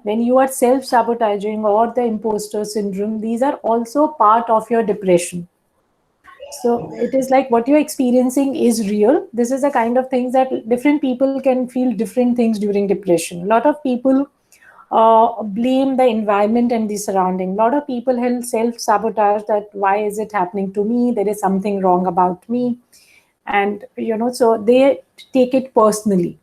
When you are self sabotaging or the imposter syndrome, these are also part of your depression. So it is like what you're experiencing is real. This is the kind of things that different people can feel different things during depression. A lot of people blame the environment and the surrounding. A lot of people will self sabotage that why is it happening to me? There is something wrong about me, and so they take it personally.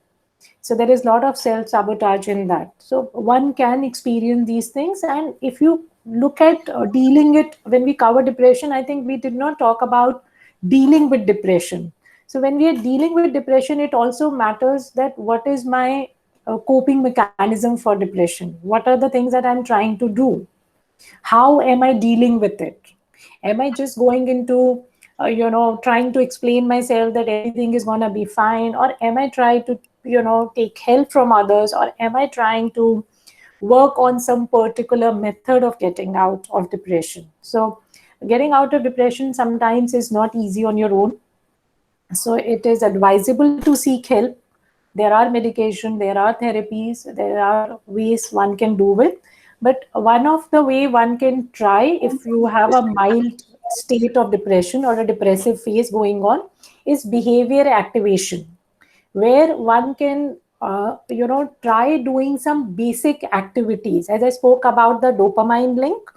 So there is a lot of self sabotage in that. So one can experience these things, and if you look at dealing it, when we cover depression, I think we did not talk about dealing with depression. So when we are dealing with depression, it also matters that what is my coping mechanism for depression, what are the things that I'm trying to do, how am I dealing with it? Am I just going into trying to explain myself that everything is going to be fine, or am I trying to take help from others, or am I trying to work on some particular method of getting out of depression? So getting out of depression sometimes is not easy on your own. So it is advisable to seek help. There are medication, there are therapies, there are ways one can do it. But one of the way one can try, if you have a mild state of depression or a depressive phase going on, is behavior activation, where one can try doing some basic activities. As I spoke about the dopamine link,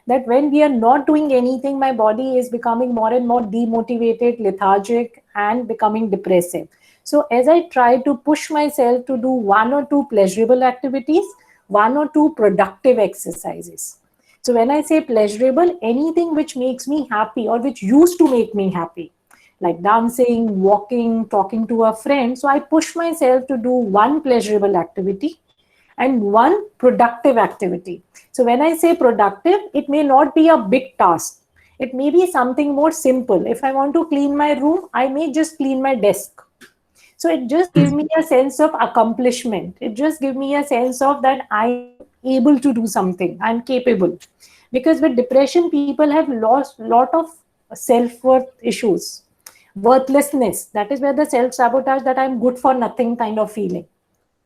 that when we are not doing anything, my body is becoming more and more demotivated, lethargic, and becoming depressive. So as I try to push myself to do one or two pleasurable activities, one or two productive exercises. So when I say pleasurable, anything which makes me happy or which used to make me happy, like dancing, walking, talking to a friend. So I push myself to do one pleasurable activity and one productive activity. So when I say productive, it may not be a big task. It may be something more simple. If I want to clean my room, I may just clean my desk. So it just gives me a sense of accomplishment. It just gives me a sense of that I am able to do something. I'm capable. Because with depression, people have lost a lot of self-worth issues, worthlessness. That is where the self-sabotage, that I'm good for nothing kind of feeling.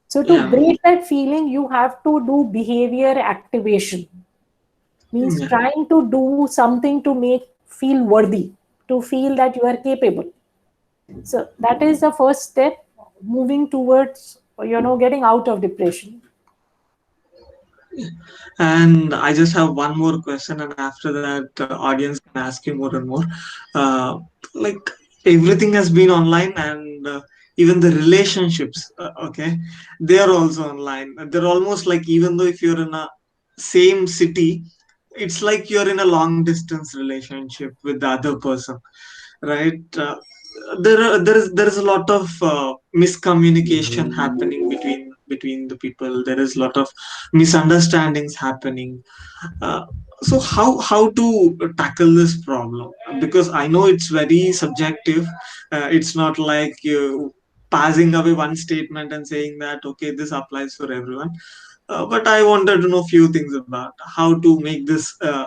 So to Yeah, break that feeling, you have to do behavior activation. Means yeah, trying to do something to make feel worthy, to feel that you are capable. So that is the first step, moving towards getting out of depression. and I just have one more question, and after that, audience can ask you more and more. Uh, like everything has been online, and even the relationships, okay, they are also online. They're almost like, even though if you're in a same city, it's like you're in a long distance relationship with the other person, right? There is a lot of miscommunication happening between the people. There is a lot of misunderstandings happening. uh, so how to tackle this problem? Because I know it's very subjective. It's not like you passing away one statement and saying that okay, this applies for everyone. But I wanted to know a few things about how to make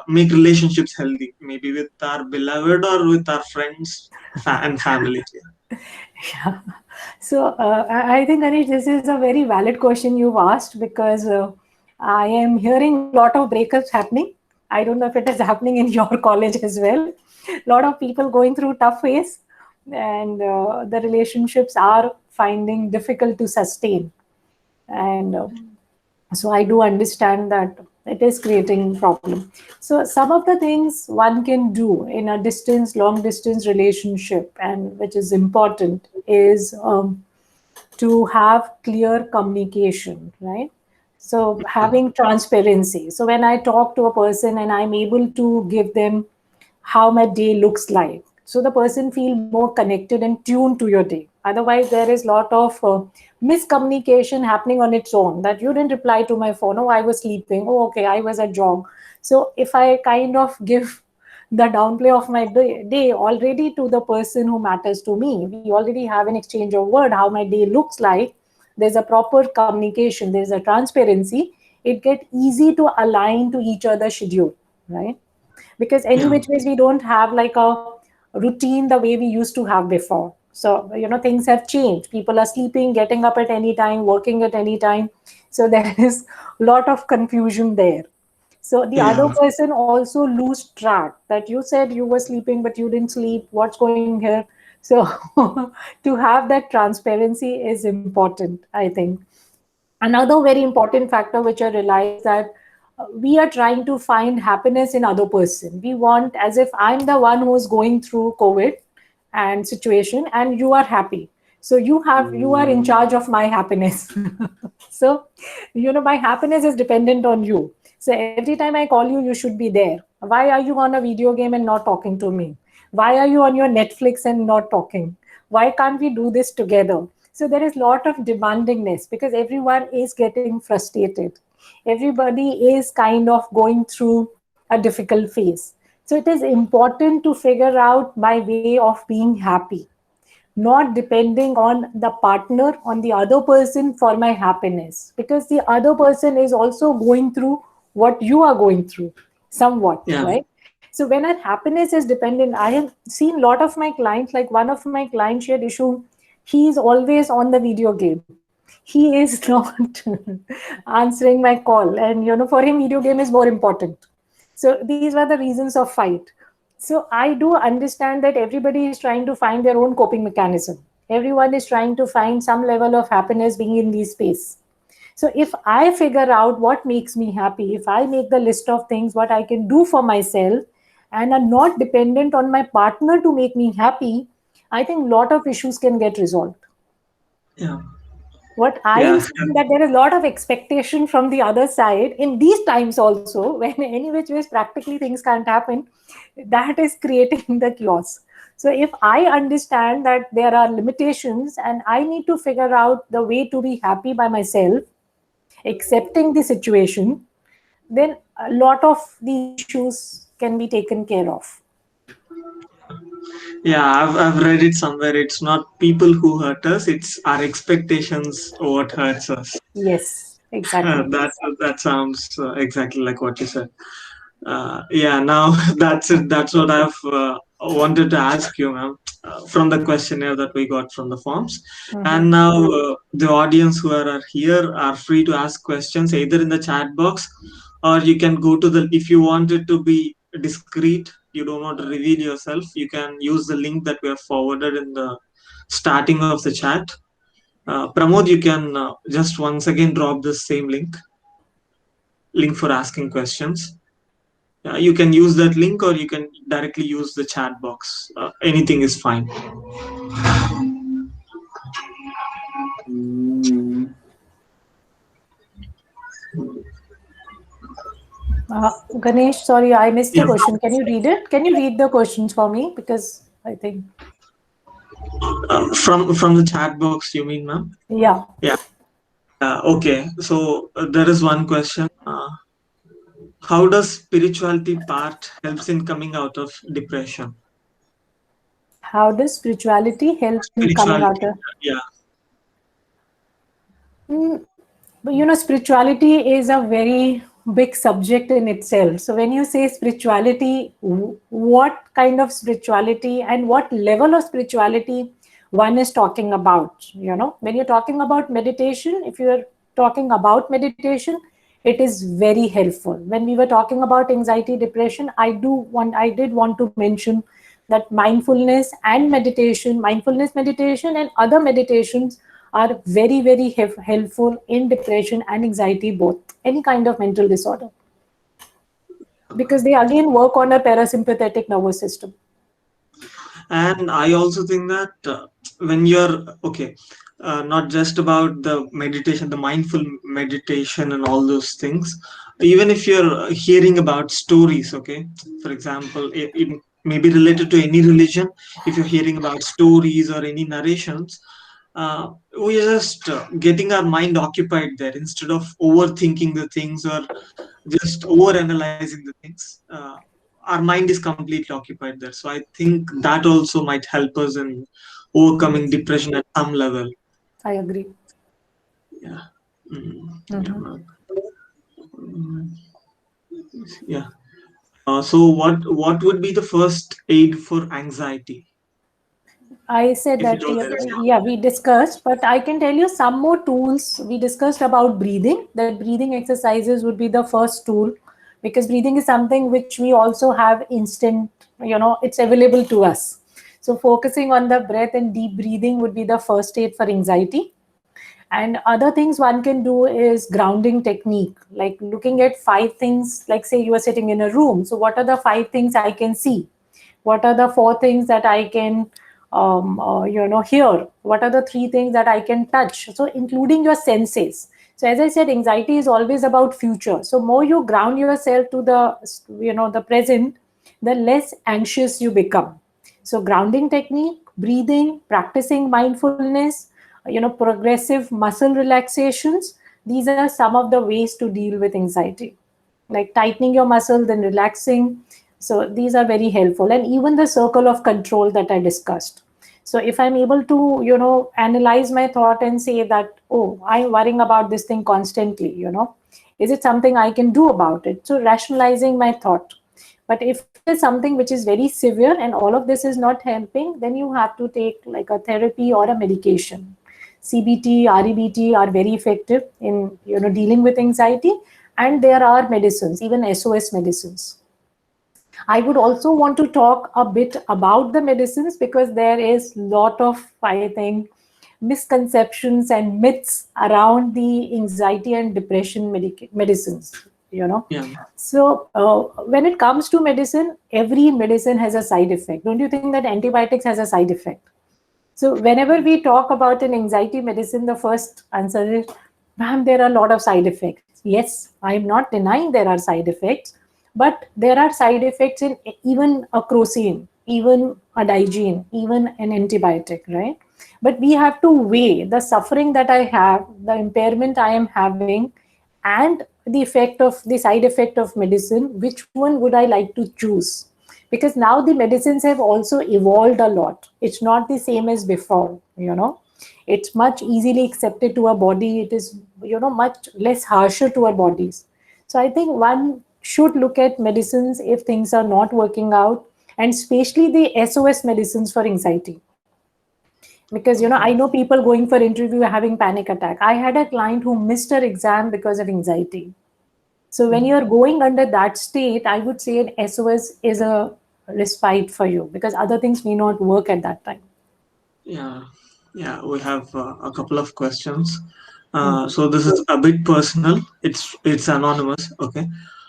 make relationships healthy, maybe with our beloved or with our friends and family. Yeah. So I think, Anish, this is a very valid question you've asked because I am hearing a lot of breakups happening. I don't know if it is happening in your college as well. A lot of people going through tough phase, and the relationships are finding difficult to sustain. And so I do understand that it is creating problem. So some of the things one can do in a long distance relationship, and which is important, is to have clear communication, right? So having transparency. So when I talk to a person and I'm able to give them how my day looks like, so the person feel more connected and tuned to your day. Otherwise there is lot of miscommunication happening on its own, that you didn't reply to my phone, oh I was sleeping, oh okay I was at jog. So if I kind of give the downplay of my day already to the person who matters to me, we already have an exchange of word how my day looks like, there's a proper communication, there's a transparency, it get easy to align to each other's schedule, right? Because any Yeah, which ways we don't have like a routine the way we used to have before. So things have changed, people are sleeping, getting up at any time, working at any time. So there is a lot of confusion there. So the other yeah, person also lose track that you said you were sleeping but you didn't sleep, what's going here. So to have that transparency is important, I think. Another very important factor which I realized that we are trying to find happiness in other person. We want as if I'm the one who's going through COVID and situation and you are happy, so you are in charge of my happiness. So my happiness is dependent on you. So every time I call you, you should be there. Why are you on a video game and not talking to me? Why are you on your Netflix and not talking? Why can't we do this together? So there is a lot of demandingness because everyone is getting frustrated. Everybody is kind of going through a difficult phase. So it is important to figure out my way of being happy, not depending on the partner, on the other person for my happiness, because the other person is also going through what you are going through somewhat, yeah, right? So when our happiness is dependent, I have seen a lot of my clients, like one of my clients shared issue, he is always on the video game, he is not answering my call, and for him video game is more important. So these were the reasons of fight. So I do understand that everybody is trying to find their own coping mechanism. Everyone is trying to find some level of happiness being in this space. So if I figure out what makes me happy, if I make the list of things what I can do for myself and are not dependent on my partner to make me happy, I think a lot of issues can get resolved. yeah, What I am yeah, seeing that there is a lot of expectation from the other side in these times also, when any which ways practically things can't happen, that is creating the chaos. So if I understand that there are limitations and I need to figure out the way to be happy by myself, accepting the situation, then a lot of the issues can be taken care of. yeah. I've read it somewhere. It's not people who hurt us; it's our expectations what hurts us. Yes, exactly. That sounds exactly like what you said. Yeah, now that's it. That's what I've wanted to ask you, ma'am, from the questionnaire that we got from the forms. Mhm. And now the audience who are here are free to ask questions either in the chat box, or you can go to if you want it to be discreet, you don't want to reveal yourself, you can use the link that we have forwarded in the starting of the chat. Pramod, you can just once again drop the same link for asking questions. You can use that link or you can directly use the chat box. Anything is fine. Ganesh, sorry, I missed the Yeah. question. Can you read it? Can you read the questions for me? Because I think, From the chat box, you mean, ma'am? yeah. Yeah. Okay. So there is one question. How does spirituality part helps in coming out of depression? How does spirituality help in coming out Spirituality. of? Yeah. Mm, But spirituality is a very big subject in itself. So when you say spirituality, what kind of spirituality and what level of spirituality one is talking about? When you're talking about meditation, if you're talking about meditation, it is very helpful. When we were talking about anxiety, depression, I did want to mention that mindfulness meditation and other meditations are very, very helpful in depression and anxiety, both, any kind of mental disorder, because they again work on a parasympathetic nervous system. And I also think that when you're okay, not just about the meditation, the mindful meditation and all those things, even if you're hearing about stories, okay, for example, it may be related to any religion. If you're hearing about stories or any narrations, we're just getting our mind occupied there instead of overthinking the things or just over analyzing the things. Our mind is completely occupied there. So I think that also might help us in overcoming Yes, depression at some level. I agree. Yeah. Yeah, Mhm. ma'am. Mm, yeah. So what would be the first aid for anxiety? I said If you that, don't yeah, mind. yeah, we discussed, but I can tell you some more tools. We discussed about breathing, that breathing exercises would be the first tool, because breathing is something which we also have instant, it's available to us. So focusing on the breath and deep breathing would be the first aid for anxiety. And other things one can do is grounding technique, like looking at five things, like say you are sitting in a room. So what are the five things I can see? What are the four things that I can hear? What are the three things that I can touch? So including your senses. So as I said, anxiety is always about future. So more you ground yourself to the present, the less anxious you become. So grounding technique, breathing, practicing mindfulness, progressive muscle relaxations, these are some of the ways to deal with anxiety, like tightening your muscle, then relaxing. So these are very helpful. And even the circle of control that I discussed. So if I'm able to, analyze my thought and say that, oh, I'm worrying about this thing constantly, is it something I can do about it? So rationalizing my thought. But if it is something which is very severe and all of this is not helping, then you have to take like a therapy or a medication. CBT, REBT are very effective in dealing with anxiety, and there are medicines, even SOS medicines. I would also want to talk a bit about the medicines, because there is a lot of, I think, misconceptions and myths around the anxiety and depression medicines. Yeah. So when it comes to medicine, every medicine has a side effect. Don't you think that antibiotics has a side effect? So whenever we talk about an anxiety medicine, the first answer is, ma'am, there are a lot of side effects. Yes, I am not denying there are side effects, but there are side effects in even a crocin, even a digene, even an antibiotic, right? But we have to weigh the suffering that I have, the impairment I am having, and the side effect of medicine. Which one would I like to choose? Because now the medicines have also evolved a lot. It's not the same as before. It's much easily accepted to our body. It is much less harsher to our bodies. So I think one should look at medicines if things are not working out, and especially the SOS medicines for anxiety. Because I Okay. know people going for interview having panic attack. I had a client who missed her exam because of anxiety. So when you're going under that state, I would say an SOS is a respite for you, because other things may not work at that time. Yeah. Yeah. We have a couple of questions. Hmm. So this is a bit personal. It's anonymous. Okay.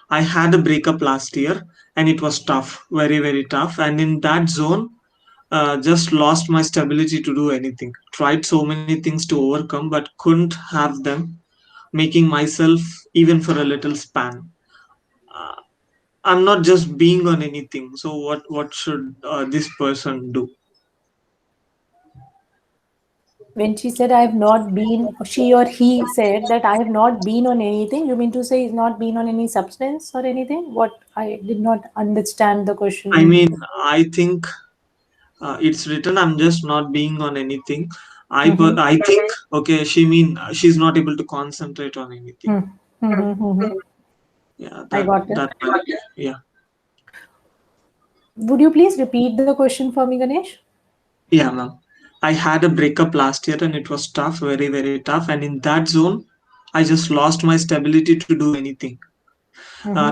I had a breakup last year and it was tough, very, very tough. And in that zone, just lost my stability to do anything. Tried so many things to overcome, but couldn't have them, making myself even for a little span. Uh, I'm not just being on anything. So what should this person do? When she said, I have not been, she or he said that I have not been on anything, you mean to say he's not been on any substance or anything? What? I did not understand the I question. mean, I think it's written. I'm just not being on anything. I think, okay, she's not able to concentrate on anything. Yeah, I got it. yeah. Would you please repeat the question for me, Ganesh? Yeah, ma'am. I had a breakup last year and it was tough, very, very tough. And in that zone, I just lost my stability to do anything.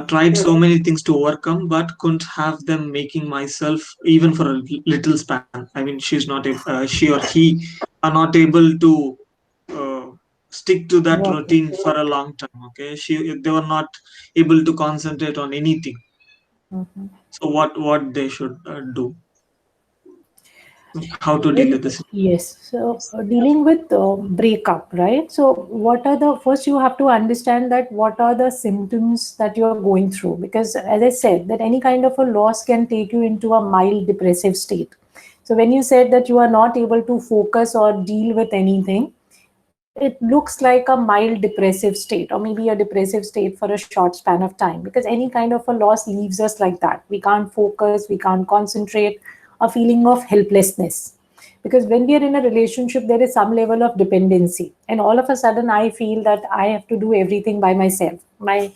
Tried so many things to overcome, but couldn't have them, making myself even for a little span. I mean, she or he are not able to uh, stick to that Got it. routine for a long time. Okay, they were not able to concentrate on anything. So what they should do? How to deal with this? Yes. So dealing with breakup, right? So what are the first you have to understand that what are the symptoms that you are going through? Because as I said, that any kind of a loss can take you into a mild depressive state. So when you said that you are not able to focus or deal with anything, it looks like a mild depressive state or maybe a depressive state for a short span of time, because any kind of a loss leaves us like that. We can't focus, we can't concentrate, a feeling of helplessness. Because when we are in a relationship, there is some level of dependency, and all of a sudden I feel that I have to do everything by myself. My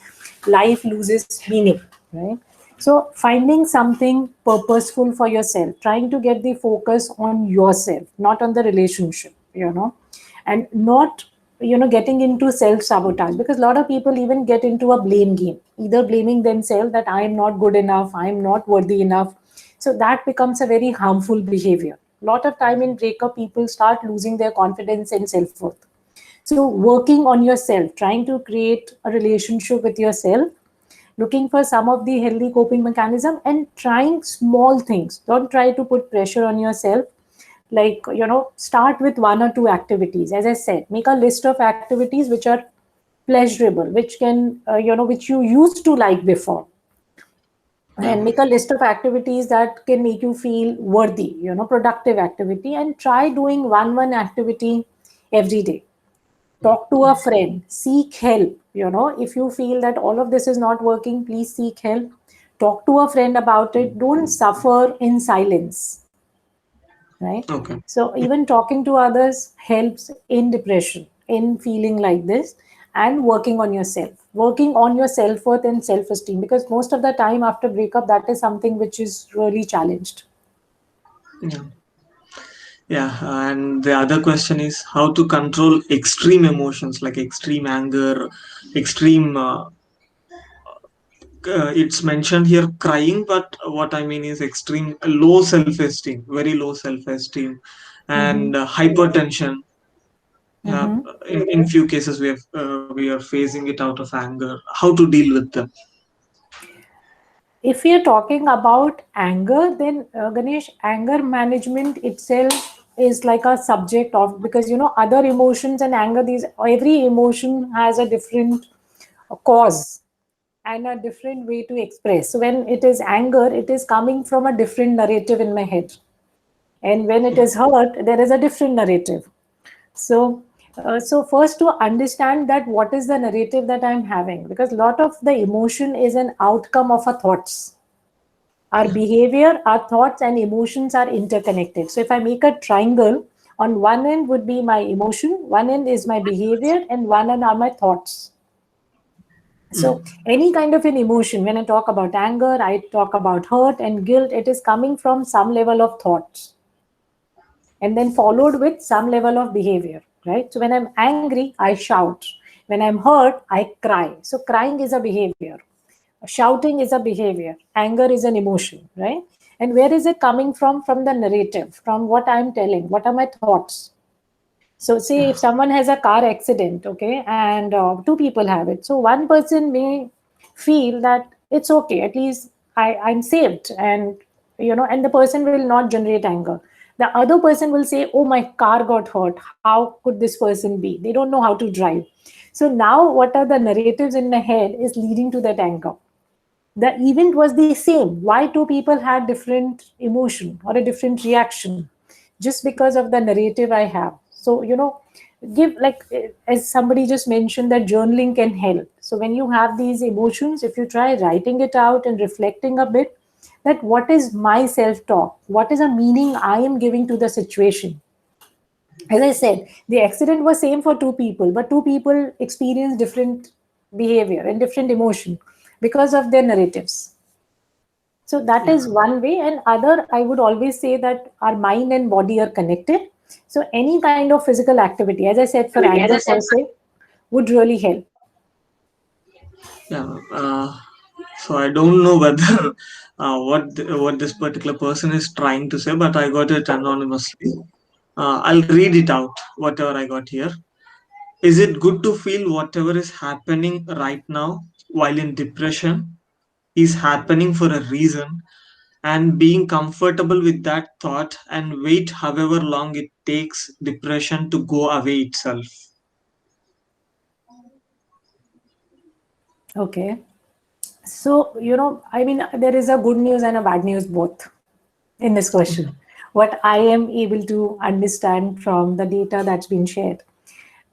life loses meaning, right? So finding something purposeful for yourself, trying to get the focus on yourself, not on the relationship, and not getting into self sabotage, because a lot of people even get into a blame game, either blaming themselves that I am not good enough, I am not worthy enough. So that becomes a very harmful behavior. A lot of time in breakup, people start losing their confidence and self worth. So working on yourself, trying to create a relationship with yourself, looking for some of the healthy coping mechanism, and trying small things. Don't try to put pressure on yourself. Like, start with one or two activities. As I said, make a list of activities which are pleasurable, which can which you used to like before, Yeah. and make a list of activities that can make you feel worthy, productive activity, and try doing one activity every day. Talk to a friend, seek help. If you feel that all of this is not working, please seek help. Talk to a friend about it. Don't suffer in silence, right? Okay. So even talking to others helps in depression, in feeling like this, and working on your self-worth and self-esteem, because most of the time after breakup, that is something which is really challenged. Yeah. Yeah, and the other question is how to control extreme emotions like extreme anger, extreme. It's mentioned here crying, but what I mean is extreme low self-esteem, very low self-esteem, and hypertension. Yeah, in few cases we are facing it out of anger. How to deal with them? If we are talking about anger, then Ganesh, anger management itself is like a subject of, because other emotions and anger, these every emotion has a different cause and a different way to express. So when it is anger, it is coming from a different narrative in my head, and when it Yeah. is hurt, there is a different narrative. So first to understand that what is the narrative that I'm having, because a lot of the emotion is an outcome of our thoughts. Our Yeah. behavior, our thoughts, and emotions are interconnected. So if I make a triangle, on one end would be my emotion, one end is my behavior, and one end are my thoughts. So Mm. any kind of an emotion, when I talk about anger, I talk about hurt and guilt, it is coming from some level of thoughts and then followed with some level of behavior, right? So when I'm angry, I shout. When I'm hurt, I cry. So crying is a behavior. Shouting is a behavior. Anger is an emotion, right? And where is it coming from? From the narrative, from what I'm telling, what are my thoughts. So say if Yeah. someone has a car accident, okay, and two people have it. So one person may feel that it's okay, at least I'm saved, and and the person will not generate anger. The other person will say, oh, my car got hurt. How could this person be? They don't know how to drive. So now what are the narratives in my head is leading to that anger. The event was the same. Why two people had different emotion or a different reaction? Just because of the narrative I have. So, give, like, as somebody just mentioned, that journaling can help. So when you have these emotions, if you try writing it out and reflecting a bit, that what is my self talk, what is a meaning I am giving to the situation, As I said, the accident was same for two people, but two people experienced different behavior and different emotion because of their narratives. So that Yeah. is one way. And other, I would always say that our mind and body are connected. So any kind of physical activity, as I said, for anger per se, would really help. Yeah. So I don't know whether what this particular person is trying to say, but I got it anonymously. I'll read it out, whatever I got here. Is it good to feel whatever is happening right now while in depression is happening for a reason, and being comfortable with that thought and wait however long it takes depression to go away itself? Okay. So, I mean, there is a good news and a bad news both in this question. What I am able to understand from the data that's been shared,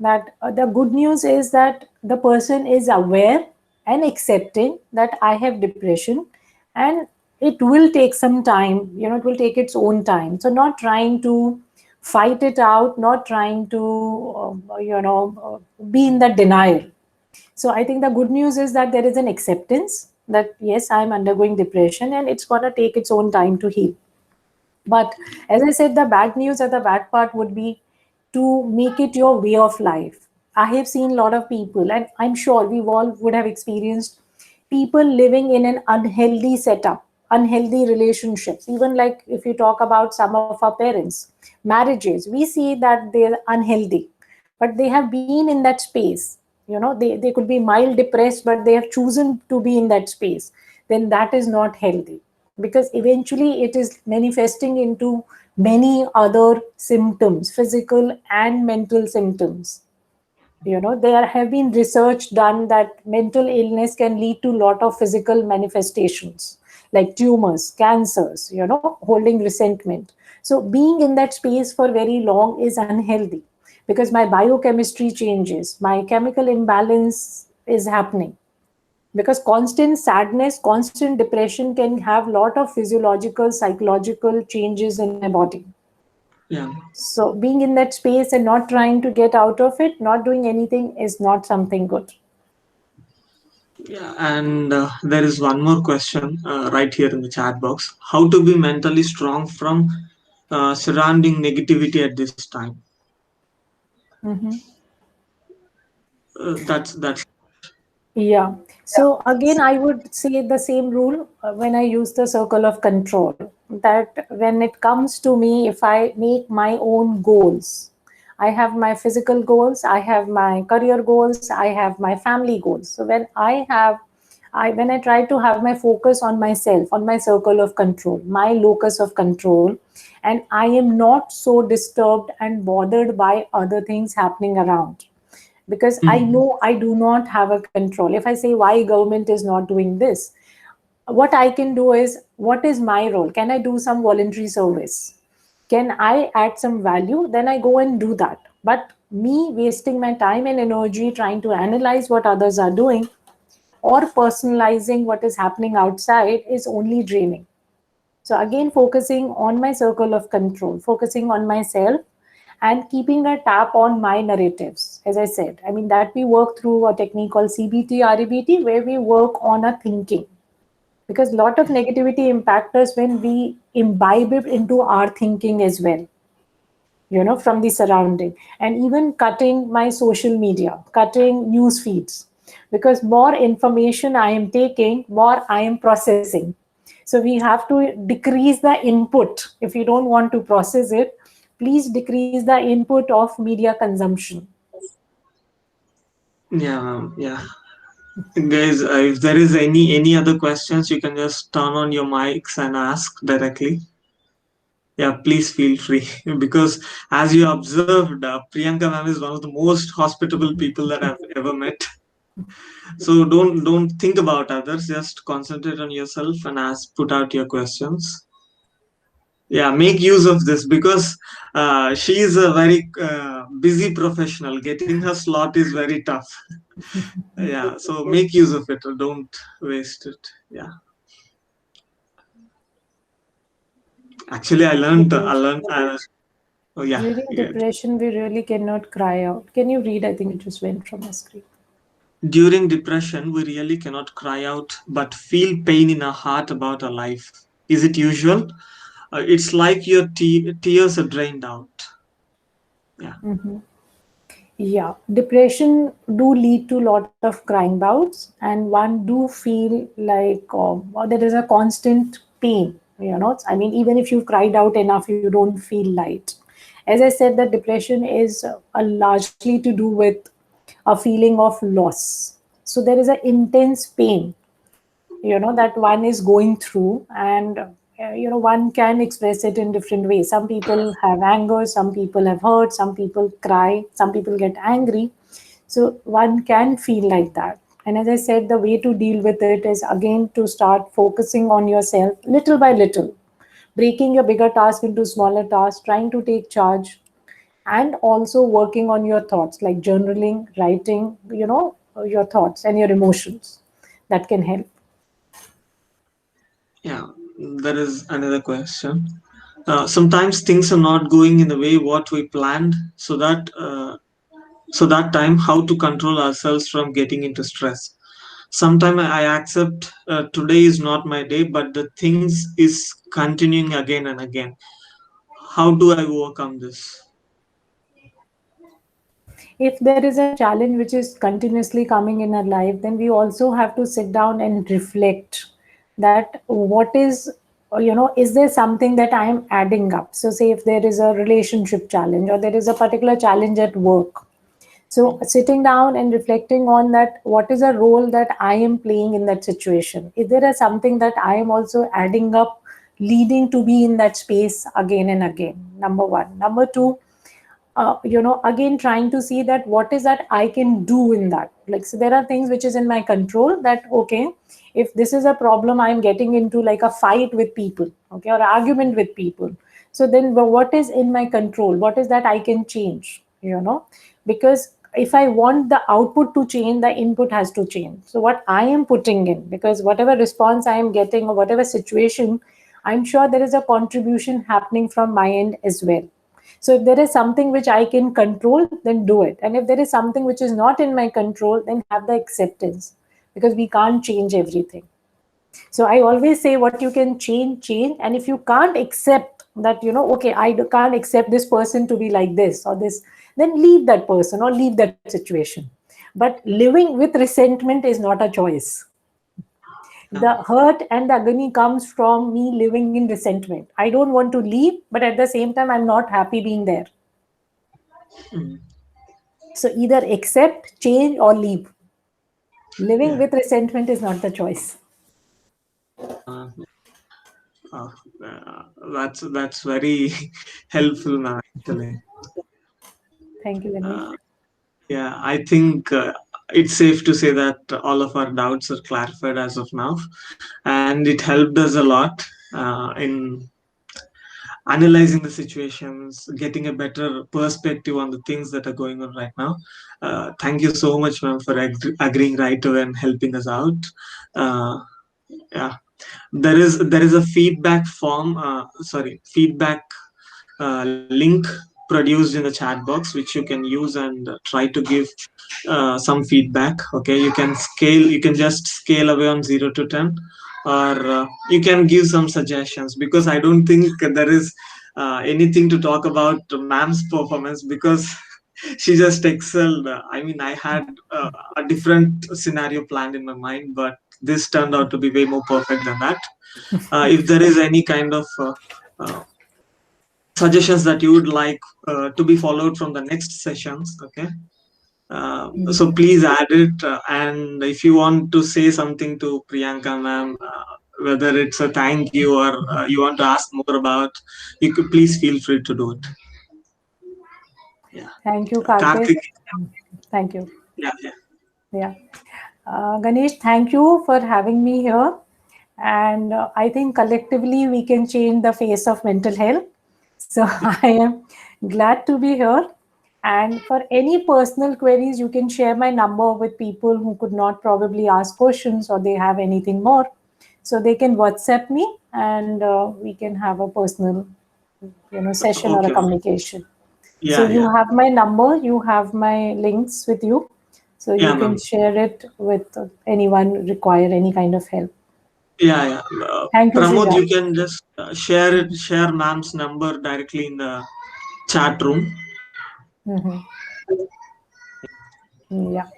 that the good news is that the person is aware and accepting that I have depression, and it will take some time, it will take its own time. So, not trying to fight it out, not trying to, be in that denial. So I think the good news is that there is an acceptance that yes, I'm undergoing depression and it's going to take its own time to heal. But as I said, the bad news or the bad part would be to make it your way of life. I have seen a lot of people, and I'm sure we all would have experienced people living in an unhealthy setup, unhealthy relationships. Even like if you talk about some of our parents, marriages, we see that they're unhealthy, but they have been in that space. They could be mild depressed, but they have chosen to be in that space. Then that is not healthy, because eventually it is manifesting into many other symptoms, physical and mental symptoms. There have been research done that mental illness can lead to a lot of physical manifestations like tumors, cancers, holding resentment. So being in that space for very long is unhealthy, because my biochemistry changes, my chemical imbalance is happening, because constant sadness, constant depression can have a lot of physiological, psychological changes in my body. Yeah. So being in that space and not trying to get out of it, not doing anything, is not something good. Yeah, and there is one more question right here in the chat box. How to be mentally strong from surrounding negativity at this time? Mhm. That's Yeah. So again, I would say the same rule when I use the circle of control, that when it comes to me, if I make my own goals, I have my physical goals, I have my career goals, I have my family goals. So when I try to have my focus on myself, on my circle of control, my locus of control, and I am not so disturbed and bothered by other things happening around, because I Mhm. know I do not have a control. If I say why government is not doing this, what I can do is, what is my role? Can I do some voluntary service? Can I add some value? Then I go and do that. But me wasting my time and energy trying to analyze what others are doing or personalizing what is happening outside is only draining. So again, focusing on my circle of control, focusing on myself, and keeping a tap on my narratives. As I said, I mean that we work through a technique called CBT, REBT, where we work on a thinking. Because a lot of negativity impacts us when we imbibe it into our thinking as well, from the surrounding. And even cutting my social media, cutting news feeds, because more information I am taking, more I am processing. So we have to decrease the input. If you don't want to process it, please decrease the input of media consumption. Yeah, yeah. Guys, if there is any other questions, you can just turn on your mics and ask directly. Yeah, please feel free because as you observed, Priyanka ma'am is one of the most hospitable people that I've ever met. So don't think about others. Just concentrate on yourself and ask, put out your questions. Yeah, make use of this because she is a very busy professional. Getting her slot is very tough. Yeah, so make use of it. Don't waste it. Yeah. Actually, I learned. Okay. Oh yeah, During yeah. depression, we really cannot cry out. Can you read? I think it just went from my screen. During depression, we really cannot cry out, but feel pain in our heart about our life. Is it usual? It's like your tears are drained out. Yeah. Yeah, depression do lead to a lot of crying bouts, and one do feel like there is a constant pain. I mean, even if you've cried out enough, you don't feel light. As I said, that depression is largely to do with a feeling of loss. So there is an intense pain that one is going through, and one can express it in different ways. Some people have anger, some people have hurt, some people cry, some people get angry. So one can feel like that. And as I said, the way to deal with it is again to start focusing on yourself little by little, breaking your bigger task into smaller tasks, trying to take charge, and also working on your thoughts, like journaling, writing, your thoughts and your emotions. That can help. Yeah, there is another question. Sometimes things are not going in the way what we planned, so that time how to control ourselves from getting into stress. Sometimes I accept today is not my day, but the things is continuing again and again. How do I overcome this? If there is a challenge which is continuously coming in our life, then we also have to sit down and reflect that what is, is there something that I am adding up? So, say if there is a relationship challenge or there is a particular challenge at work. So, sitting down and reflecting on that, what is a role that I am playing in that situation? Is there a something that I am also adding up, leading to be in that space again and again? Number one. Number two, again trying to see that what is that I can do in that. Like, so there are things which is in my control, that okay, if this is a problem, I'm getting into like a fight with people, okay, or argument with people. So then what is in my control, what is that I can change, because if I want the output to change, the input has to change. So what I am putting in, because whatever response I am getting or whatever situation, I'm sure there is a contribution happening from my end as well. So if there is something which I can control, then do it. And if there is something which is not in my control, then have the acceptance, because we can't change everything. So I always say what you can change, change. And if you can't accept that, okay, can't accept this person to be like this or this, then leave that person or leave that situation. But living with resentment is not a choice. Yeah. The hurt and the agony comes from me living in resentment. I don't want to leave, but at the same time, I'm not happy being there. Mm. So either accept, change, or leave. Living Yeah. with resentment is not the choice. Uh, uh, that's very helpful, ma'am. Actually, Thank you, Ganesh. uh, yeah, I think it's safe to say that all of our doubts are clarified as of now, and it helped us a lot in analyzing the situations, getting a better perspective on the things that are going on right now. Thank you so much, ma'am, for agreeing right away and helping us out. Uh, yeah, there is a feedback form. Feedback link produced in the chat box, which you can use and try to give some feedback. Okay, you can scale. You can just scale away on 0 to 10, or you can give some suggestions, because I don't think there is anything to talk about ma'am's performance, because she just excelled. I mean, I had a different scenario planned in my mind, but this turned out to be way more perfect than that. If there is any kind of uh, suggestions that you would like to be followed from the next sessions, okay, so please add it. And if you want to say something to Priyanka ma'am, whether it's a thank you or you want to ask more about, you could please feel free to do it. Yeah. Thank you, Karthik. Karthik. Thank you. Yeah, yeah. Yeah. Ganesh, thank you for having me here. And I think collectively we can change the face of mental health. So I am glad to be here. And for any personal queries, you can share my number with people who could not probably ask questions or they have anything more. So they can WhatsApp me and we can have a personal session or a Okay. communication. So Yeah, you yeah. have my number, you have my links with you, so you Yeah, can ma'am. share it with anyone require any kind of help. Yeah, yeah. Thank you, Pramod, Shrija. you can just share ma'am's number directly in the chat room. Mhm. Yeah.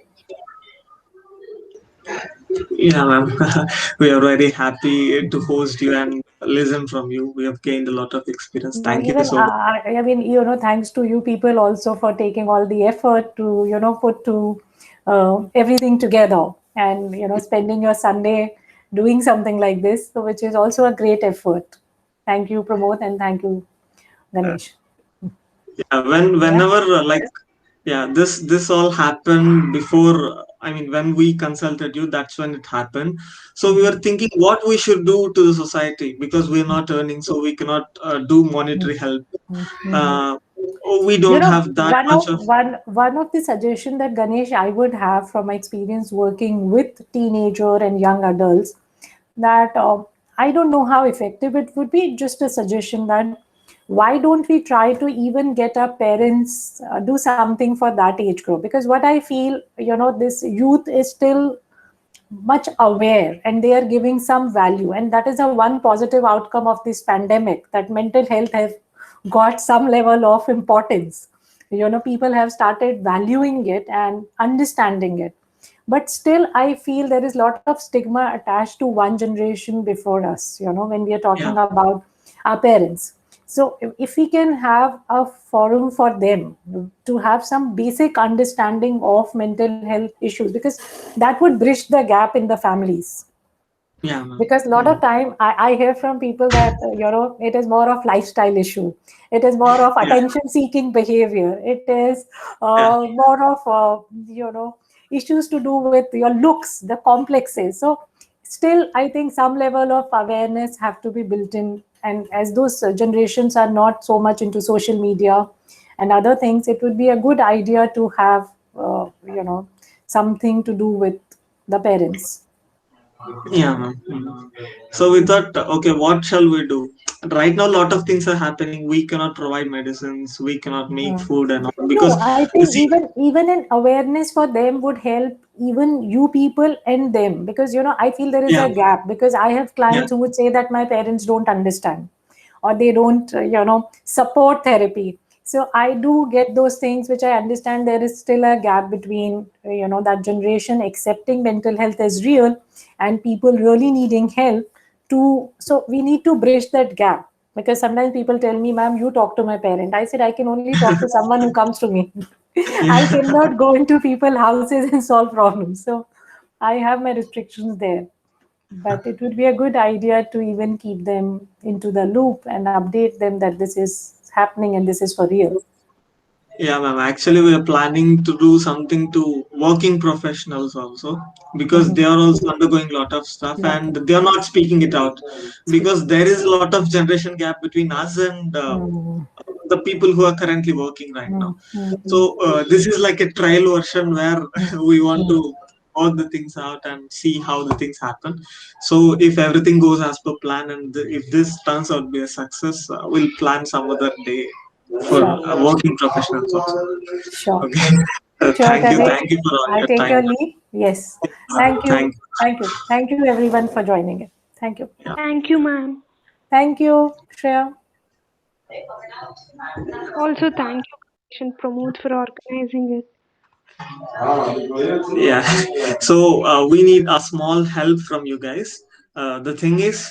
Yeah, ma'am. We are very happy to host you and listen from you. We have gained a lot of experience. No, Thank you even so much. I mean, thanks to you people also for taking all the effort to, put to everything together and, spending your Sunday doing something like this, so which is also a great effort. Thank you, Pramod, and thank you, Ganesh. Yeah, Yeah. whenever yeah, this all happened before. I mean, when we consulted you, that's when it happened. So we were thinking what we should do to the society because we're not earning, so we cannot do monetary help. Mhm. Uh, we don't have that One much of of. one of the suggestion that Ganesh I would have from my experience working with teenager and young adults, that I don't know how effective it would be. Just a suggestion that why don't we try to even get our parents do something for that age group? Because what I feel, this youth is still much aware and they are giving some value, and that is a one positive outcome of this pandemic, that mental health have got some level of importance. People have started valuing it and understanding it, but still I feel there is a lot of stigma attached to one generation before us, when we are Yeah, talking about our parents. So if we can have a forum for them to have some basic understanding of mental health issues, because that would bridge the gap in the families. yeah, ma'am. Because a lot of time I hear from people that it is more of lifestyle issue, it is more of Yeah, attention seeking behavior, it is yeah, more of issues to do with your looks, the complexes. So still I think some level of awareness have to be built in, and as those generations are not so much into social media and other things, it would be a good idea to have something to do with the parents. yeah, ma'am. So we thought, okay, what shall we do? Right now, a lot of things are happening. We cannot provide medicines. We cannot make Mm. food and all because No, I you think see, even an awareness for them would help even you people and them, because I feel there is yeah, a gap, because I have yeah, clients who would say that my parents don't understand or they don't support therapy. So I do get those things which I understand there is still a gap between that generation accepting mental health as real and people really needing help to. So we need to bridge that gap, because sometimes people tell me, ma'am, you talk to my parent. I said I can only talk to someone who comes to me. I yeah. cannot go into people's houses and solve problems. So I have my restrictions there, but it would be a good idea to even keep them into the loop and update them that this is happening and this is for real. Yeah, ma'am. Actually, we are planning to do something to working professionals also because they Mhm. are also undergoing a lot of stuff Lot and of- they are not speaking it out because there is a lot of generation gap between us and Mm, the people who are currently working right now. mm, mm, mm, So this is like a trial version where mm, we want mm. to work the things out and see how the things happen. So if everything goes as per plan and if this turns out to be a success, we'll plan some other day for Sure, working professionals also. sure. Okay. Sure, Ganesh. Thank you for all I your take your time. leave. Yes. Thank you. Thank Thank you. Thank you, everyone, for joining it. Thank you. you. Thank you, ma'am. Thank you, Shreya. Also, thank you, Ganesh and Pramod, for organizing it. Yeah. So we need a small help from you guys. The thing is,